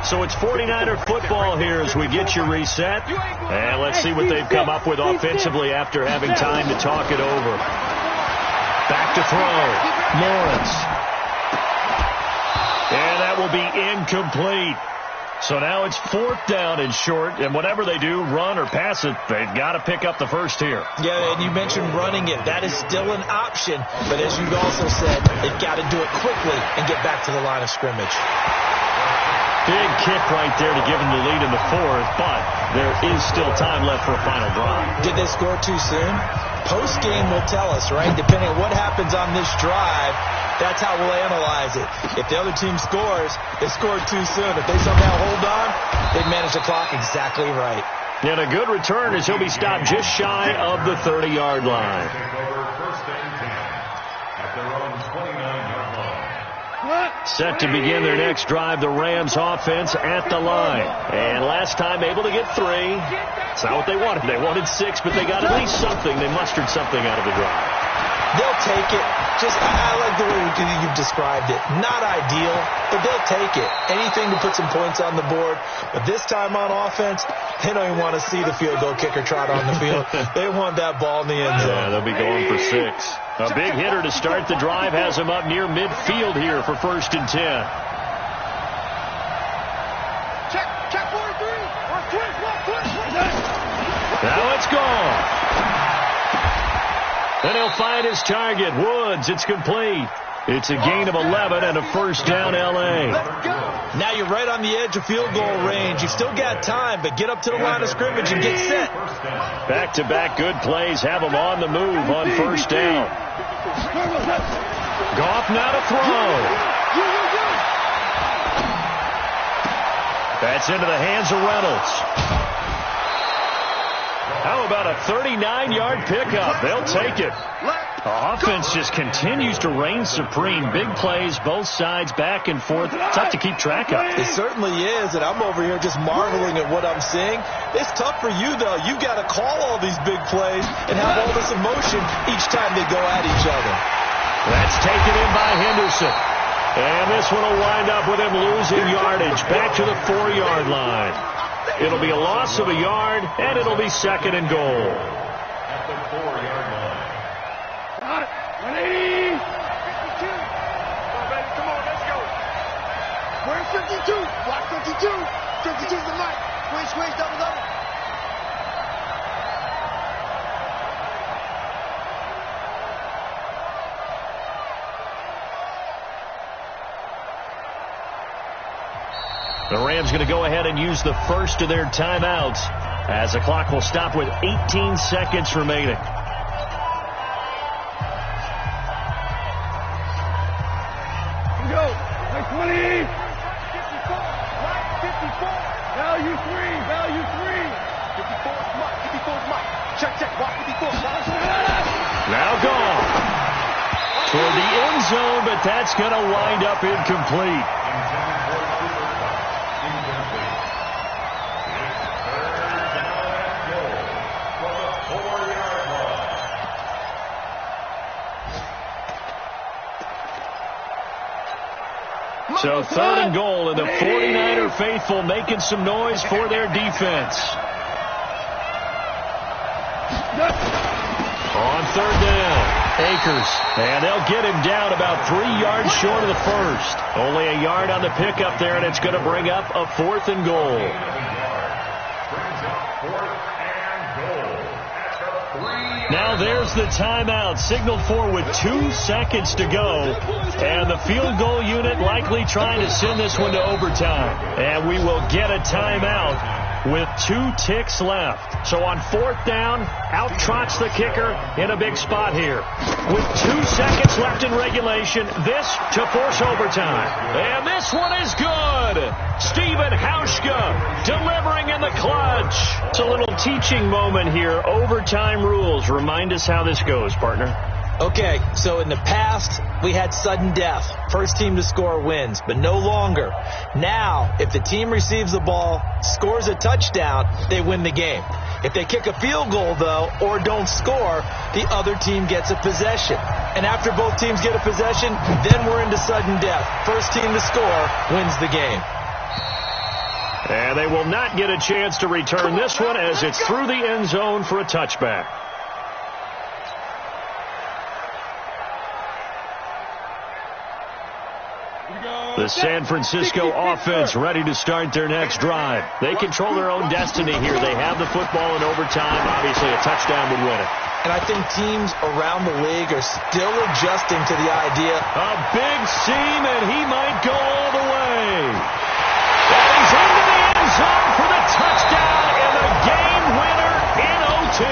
So it's 49er football here as we get you reset. And let's see what they've come up with offensively after having time to talk it over. Back to throw. Lawrence. And that will be incomplete. So now it's 4th down and short, and whatever they do, run or pass it, they've got to pick up the first here. Yeah, and you mentioned running it. That is still an option, but as you've also said, they've got to do it quickly and get back to the line of scrimmage. Big kick right there to give them the lead in the 4th, but there is still time left for a final drive. Did they score too soon? Post-game will tell us, right? Depending on what happens on this drive, that's how we'll analyze it. If the other team scores, they scored too soon. If they somehow hold on, they've managed the clock exactly right. And a good return as he'll be stopped just shy of the 30-yard line. Set to begin their next drive, the Rams offense at the line. And last time able to get 3. It's not what they wanted. They wanted 6, but they got at least something. They mustered something out of the drive. They'll take it. I like the way you've described it. Not ideal, but they'll take it. Anything to put some points on the board. But this time on offense, they don't even want to see the field goal kicker trot on the field. They want that ball in the end zone. Yeah, they'll be going for 6. A big hitter to start the drive has him up near midfield here for 1st and 10. Check 43. Now it's gone. Then he'll find his target. Woods, it's complete. It's a gain of 11 and a first down, L.A. Now you're right on the edge of field goal range. You've still got time, but get up to the line of scrimmage and get set. Back-to-back good plays have them on the move on first down. Goff now to throw. That's into the hands of Reynolds. How about a 39-yard pickup? They'll take it. Offense just continues to reign supreme. Big plays, both sides, back and forth. Tough to keep track of. It certainly is, and I'm over here just marveling at what I'm seeing. It's tough for you, though. You've got to call all these big plays and have all this emotion each time they go at each other. That's taken in by Henderson. And this one will wind up with him losing yardage back to the 4-yard line. It'll be a loss of a yard, and it'll be 2nd and goal. At the 4-yard line. 180. 52. Come on, let's go. Where's 52? Block 52. 52's the mic. Squeeze, double. The Rams going to go ahead and use the first of their timeouts as the clock will stop with 18 seconds remaining. Go. 20. 54. Value three. 54's Mike. Check. Watch 54. Now gone. Toward the end zone, but that's going to wind up incomplete. So 3rd and goal, and the 49er faithful making some noise for their defense. On 3rd down, Akers, and they'll get him down about 3 yards short of the first. Only a yard on the pickup there, and it's going to bring up a 4th and goal. Now there's the timeout, signaled for with 2 seconds to go. And the field goal unit likely trying to send this one to overtime. And we will get a timeout with 2 ticks left. So on 4th down, out trots the kicker in a big spot here. With 2 seconds left in regulation, this to force overtime. And this one is good. Steven Hauschka delivering in the clutch. It's a little teaching moment here. Overtime rules. Remind us how this goes, partner. Okay, so in the past, we had sudden death. First team to score wins, but no longer. Now, if the team receives the ball, scores a touchdown, they win the game. If they kick a field goal, though, or don't score, the other team gets a possession. And after both teams get a possession, then we're into sudden death. First team to score wins the game. And they will not get a chance to return this one as it's through the end zone for a touchback. The San Francisco offense ready to start their next drive. They control their own destiny here. They have the football in overtime. Obviously, a touchdown would win it. And I think teams around the league are still adjusting to the idea. A big seam, and he might go all the way. And he's into the end zone for the touchdown and the game winner in OT.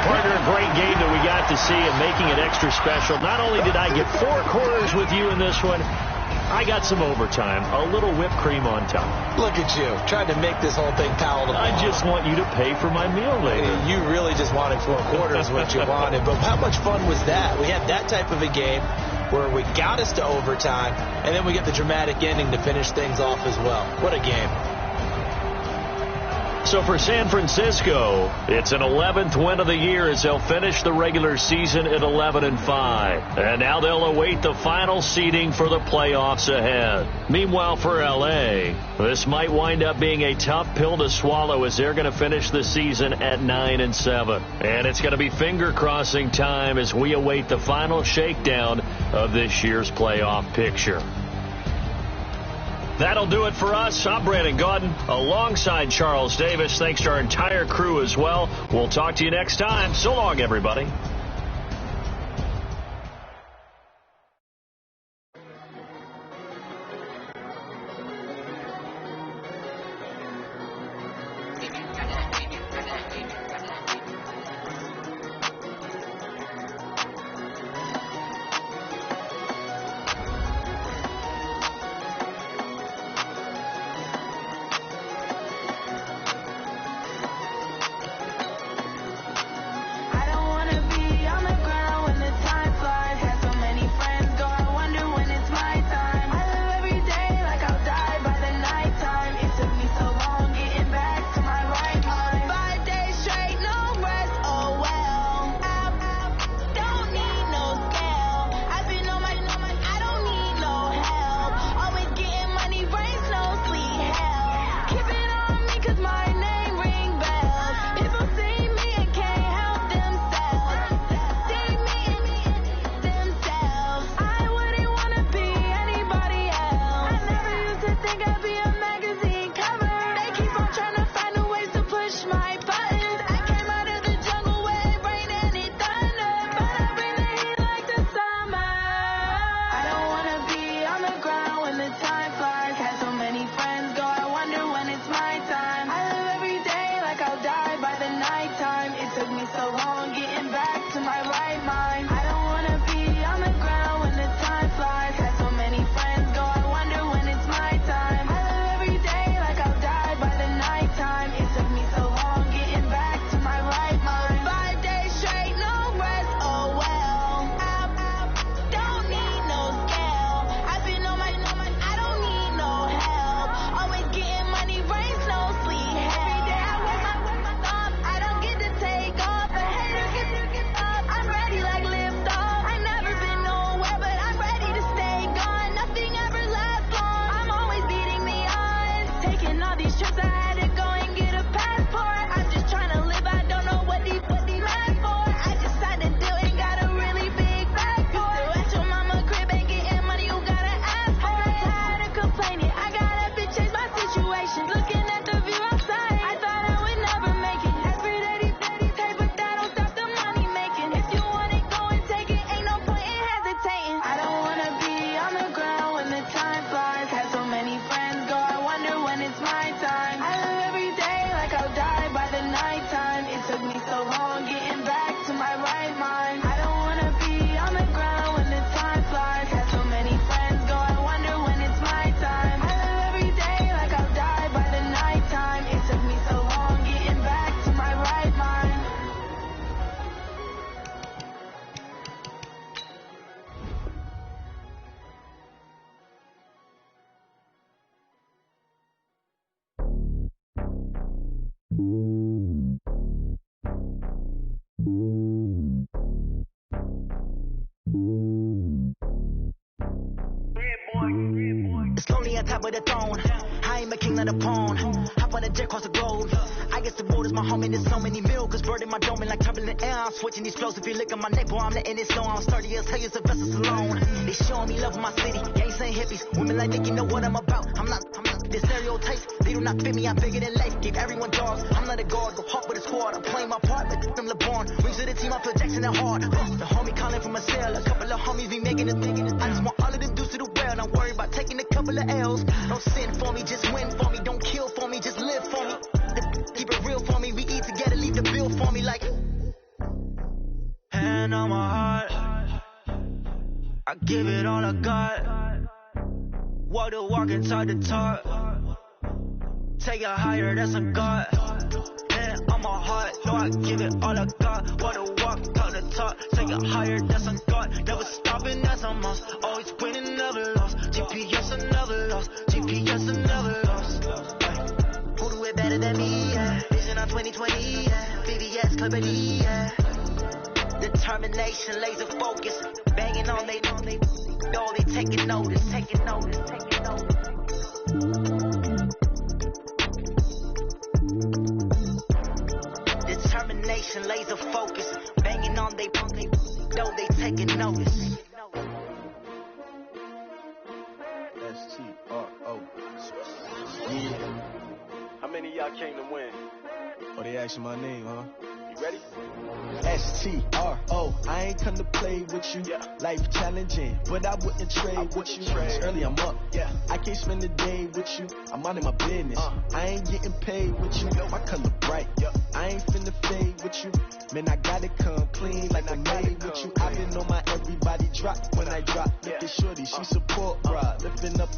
Partner, a great game that we got to see and making it extra special. Not only did I get 4 quarters with you in this one, I got some overtime, a little whipped cream on top. Look at you, trying to make this whole thing palatable. I just want you to pay for my meal later. You really just wanted 4 quarters, what you wanted. But how much fun was that? We had that type of a game where we got us to overtime, and then we get the dramatic ending to finish things off as well. What a game. So for San Francisco, it's an 11th win of the year as they'll finish the regular season at 11-5. And now they'll await the final seeding for the playoffs ahead. Meanwhile, for L.A., this might wind up being a tough pill to swallow as they're going to finish the season at 9-7. And it's going to be finger-crossing time as we await the final shakedown of this year's playoff picture. That'll do it for us. I'm Brandon Gaudin alongside Charles Davis. Thanks to our entire crew as well. We'll talk to you next time. So long, everybody. I don't wanna be all these trips, I had to go and get a passport. I'm just trying to live, I don't know what these mad for. I just signed a deal, ain't got a really big bag for it. Still at your mama crib, ain't getting money, you gotta ask for it. I'm tired of complaining, I gotta bitch change my situation. Looking at the view outside, I thought I would never make it. Every day these pay, but that don't stop the money making. If you want it, go and take it, ain't no point in hesitating. I don't wanna be on the ground when the time flies. Had so many friends go, I wonder when it's my time. I live every day like I'll die by the nighttime. It took me so long getting back to my right mind. I don't wanna be on the ground when the time flies. Had so many friends go, I wonder when it's my time. I live every day like I'll die by the nighttime. It took me so long getting back to my right mind. It's lonely on top of the throne. I am a king of the pawn. Hop on a jet across the globe. I guess the road is my home and there's so many miracles bird in my dome and like turbulent air. I'm switching these flows. If you look at my neck, boy, I'm letting it slow. I'm sturdy as hell, as the vessels alone. They showing me love in my city. Gangsta hippies. Women like think you know what I'm about. I'm not the stereotypes. They do not fit me. I'm bigger than life. Give everyone dogs. I'm not a guard. Go hard with a squad. I'm playing my part. But I'm LeBron. Rings to the team. I feel Jackson and hard. The homie calling from a cell. A couple of homies be making a thing. I just want all of them dudes to the well. Don't worry about taking a couple of L's. Don't sin for me. Just win for me. Don't kill for me. Just live for me. Keep it real for me. We eat together. Leave the bill for me. Like hand on my heart. I give it all I got. Walk the walk and talk the talk. Take it higher, that's a God. Hand on my heart, no, I give it all I got. Walk the walk, talk the talk. Take it higher, that's a God. Never stopping, that's a must. Always winning, never lost. GPS, I never lost. GPS, I never lost. Who do it better than me? Yeah. Vision on 2020, yeah. VVS, Clippity, yeah. Determination, laser focus. Banging on they know they taking notice, taking notice, taking notice. Determination, laser focus. Banging on they know they taking notice. S-T-R-O. Yeah. How many of y'all came to win? Oh, they asking my name, huh? You ready? S-T-R-O. I ain't come to play with you. Yeah. Life challenging, but I wouldn't trade with you. Early I'm up. Yeah. I can't spend the day with you. I'm minding my business. I ain't getting paid with you. My color bright. Yeah. I ain't finna fade with you. Man, I gotta come clean like I made with you. I've been on my everybody drop when I drop. Look at shorty, she support bra. Lifting up.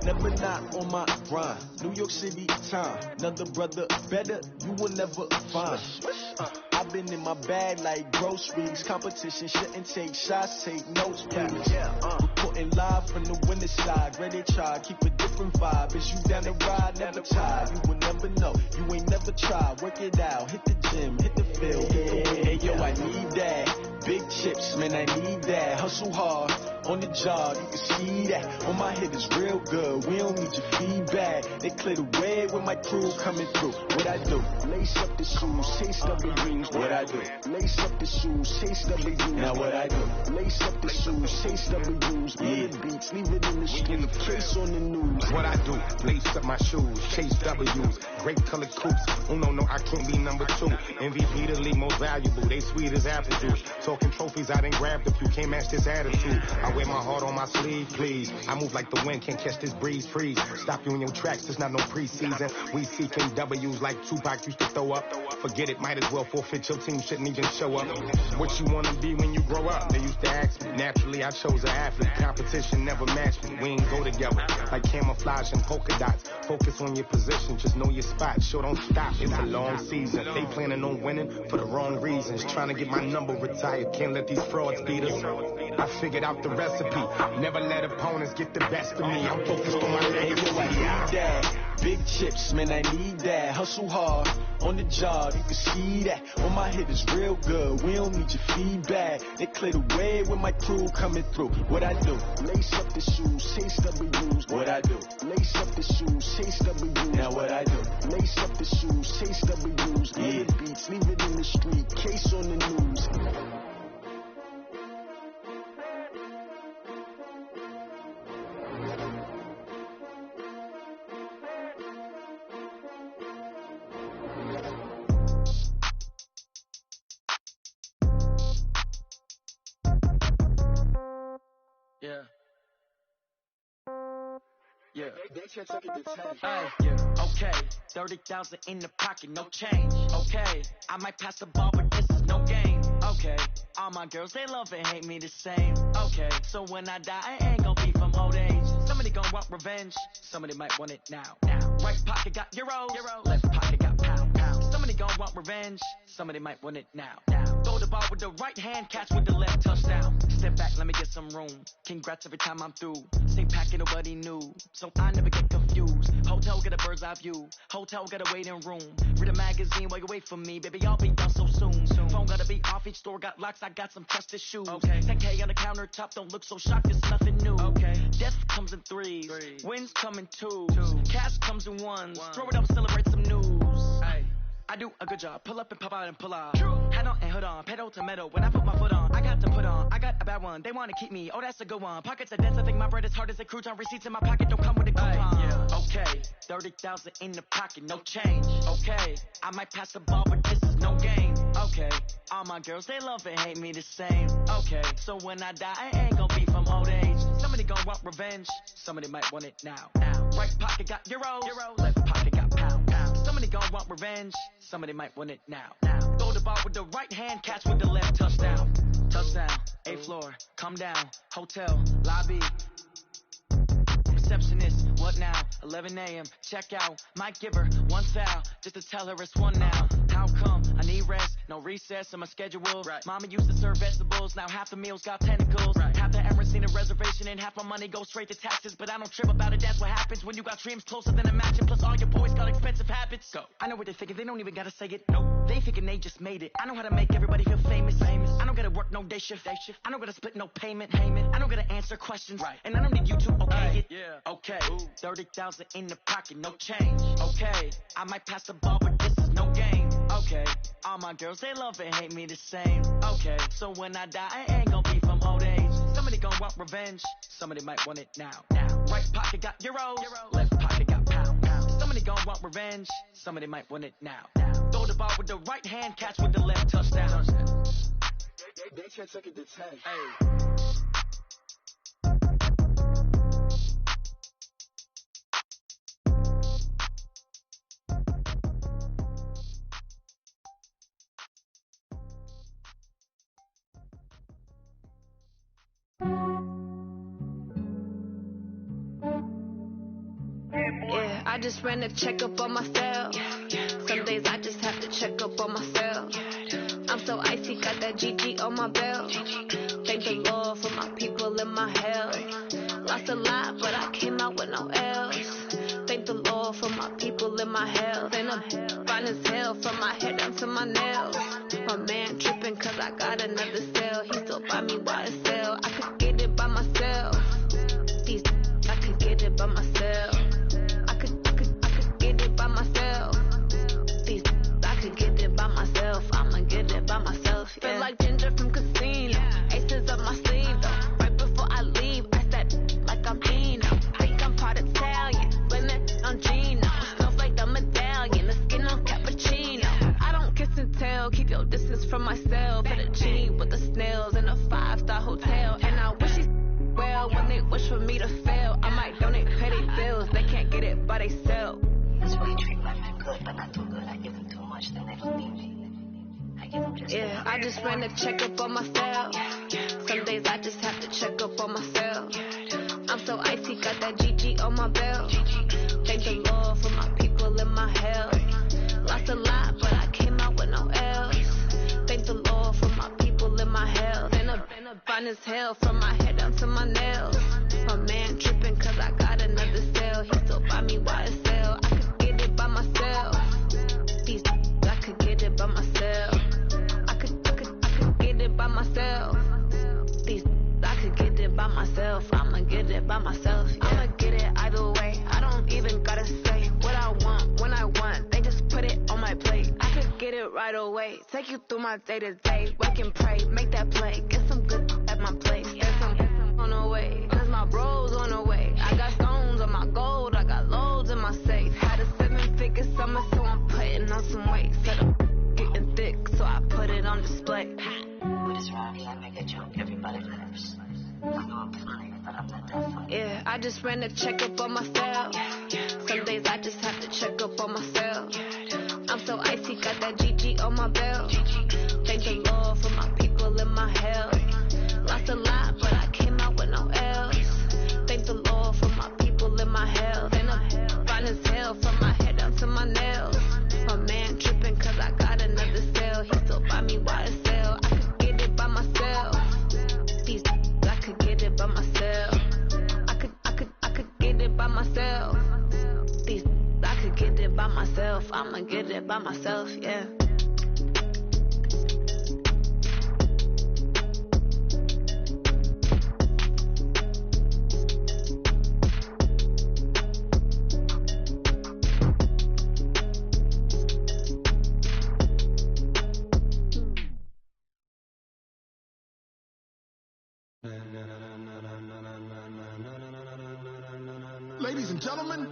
Never not on my grind. New York City time. Another brother better, you will never find. I've been in my bag like groceries. Competition shouldn't take shots, take notes, please. Reporting live from the winner's side. Ready to try, keep a different vibe. Is you down the ride, never tired. You will never know, you ain't never tried. Work it out, hit the gym, hit the field. Hey yo, I need that. Big chips, man, I need that. Hustle hard. On the job, you can see that. On my head is real good. We don't need your feedback. They clear the way with my crew coming through. What I do? Lace up the shoes, taste of the rings. What I do? Lace up the shoes, taste of the rings. Now what I do? Lace up the shoes, taste of the rings. Yeah, beats, leave it in the street. Case on the news. What I do? Lace up my shoes, chase W's. Great colored coops. Oh no, I can't be number 2. MVP the league most valuable. They sweet as apple juice. Talking trophies, I done grabbed a few. Can't match this attitude. I wear my heart on my sleeve, please. I move like the wind, can't catch this breeze, freeze. Stop you in your tracks, there's not no preseason. We seeking W's like Tupac used to throw up. Forget it, might as well forfeit, your team shouldn't even show up. What you wanna be when you grow up? They used to ask me. Naturally, I chose an athlete. Competition never matched me. We ain't go together. Like camouflage and polka dots. Focus on your position, just know your spot. Sure, don't stop, it's a long season. They planning on winning for the wrong reasons. Trying to get my number retired, can't let these frauds beat us. I figured out the recipe. Never let opponents get the best of me. I'm focused on my name. I need that. Big chips, man, I need that. Hustle hard. On the job, you can see that. On my head is real good. We don't need your feedback. They clear the way with my crew coming through. What I do? Lace up the shoes, chase W's. What I do? Lace up the shoes, chase W's. Now what I do? Okay, 30,000 in the pocket, no change. Okay, I might pass the ball, but this is no game. Okay, all my girls, they love and hate me the same. Okay, so when I die, I ain't gon' be from old age. Somebody gon' want revenge, somebody might want it now. Right pocket got euros, left pocket got pound. Somebody gon' want revenge, somebody might want it now. Throw the ball with the right hand, catch with the left, touchdown. Step back, let me get some room. Congrats every time I'm through. Same packet, nobody knew, so I never get confused. Hotel get a bird's eye view, hotel got a waiting room. Read a magazine while you wait for me, baby, I'll be done so soon. Phone gotta be off, each store got locks, I got some trusted shoes. 10K on the countertop, don't look so shocked, it's nothing new. Death comes in threes, wins come in twos, cash comes in ones. Throw it up, celebrate some news. I do a good job, pull up and pop out and pull out. Hat on and hood on, pedal to metal. When I put my foot on, I got to put on. I got a bad one, they wanna keep me. Oh, that's a good one. Pockets are dense, I think my bread is hard as a crouton. Receipts in my pocket don't come with a coupon. Okay, 30,000 in the pocket, no change. Okay, I might pass the ball, but this is no game. Okay, all my girls, they love and hate me the same. Okay, so when I die, I ain't gon' be from old age. Somebody gon' want revenge, somebody might want it now. Right pocket got euros, left pocket got pound. Somebody gon' want revenge, somebody might want it now. Throw the ball with the right hand, catch with the left, touchdown. Touchdown, 8th floor, come down, hotel, lobby. Receptionist, what now? 11 a.m., check out. Might give her one foul, just to tell her it's one now. How come? I need rest, no recess in my schedule. Mama used to serve vegetables, now half the meals got tentacles. Half the Emirates need a reservation and half my money goes straight to taxes. But I don't trip about it, that's what happens when you got dreams closer than a mansion. Plus all your boys got expensive habits. Go. I know what they're thinking, they don't even gotta say it. Nope. They thinking they just made it. I know how to make everybody feel famous. I don't gotta work no day shift. I don't gotta split no payment. I don't gotta answer questions. And I don't need you to okay it. Okay, 30,000 in the pocket, no change. Okay, I might pass the ball, but this is no game. Okay, all my girls, they love and hate me the same. Okay, so when I die, I ain't gon' be from old age. Somebody gon' want revenge, somebody might want it now. Right pocket got euros, left pocket got pound. Somebody gon' want revenge, somebody might want it now. Throw the ball with the right hand, catch with the left, touchdown. They can't take it to 10. Yeah, I just ran a checkup on myself. Some days I just have to check up on myself. I'm so icy, got that GG on my belt. Thank the Lord for my people in my health. Lost a lot, but I came out with no L's. Thank the Lord for my people in my health. And I'm fine as hell from my head down to my nails. My man tripping cause I got another cell. He still buy me YSL. I could get it by myself. These I could get it by myself. I could get it by myself. These I could get it by myself. I'ma get it by myself. Yeah. Feel like Ginger from Casino. Aces up my sleeve though. Right before I leave, I said like I'm Eno. Think I'm part Italian. Women on Gino. Snowflake the medallion. The skin on cappuccino. I don't kiss and tell. Keep your distance from myself. At a G with the snails in a 5-star hotel. And I wish he's well when they wish for me to fail. I might donate petty bills. They can't get it by themselves. That's why you treat women good, but not too good. I give them too much, then they don't need me. I give them just yeah, I just ran a checkup on myself. Some days I just have to check up on myself. I'm so icy, got that GG on my belt. Thank the Lord for my people in my health. Lost a lot, but I came out with no L's. Thank the Lord for my people in my health. And I'm fine as hell from my head down to my nails. My man tripping cause I got another cell. He still buy me YSL. I could get it by myself. These I could get it by myself. I could get it by myself. These I could get it by myself. I'ma get it by myself. Yeah. I'ma get it either way. I don't even gotta say what I want when I want. They just put it on my plate. I could get it right away. Take you through my day to day. Work and pray, make that play. Get some good at my plate. Get some on the way. Cause my bros on the way. I got stones on my gold. I got loads in my safe. Had a 7-figure summer, so I'm putting on some weight. Set up getting thick, so I put it on display. What is wrong? I make a joke every everybody lives. I know I'm fine, but I'm not that fine. Yeah, I just ran a checkup on myself. Some days I just have to check up on myself. I'm so icy, got that GG on my belt. Thank the Lord for my people in my health. Lost a lot, but I came out with no L's. Thank the Lord for my people in my health. And I'm fine as hell from my head down to my nails. My man tripping cause I got another cell. He still buy me YSL. I could get it by myself. These I could get it by myself. I could get it by myself. These I could get it by myself. I'ma get it by myself, yeah. Ladies and gentlemen,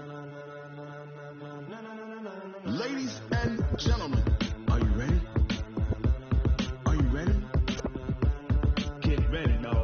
ladies and gentlemen, are you ready? Are you ready? Get ready, no.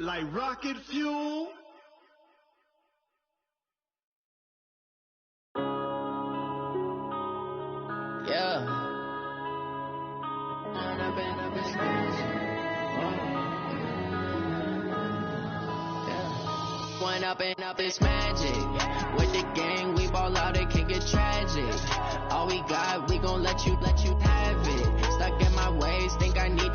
Like rocket fuel. Yeah. One up and up is magic. With the gang, we ball out, it can get tragic. All we got, we gon' let you have it. Stuck in my ways, think I need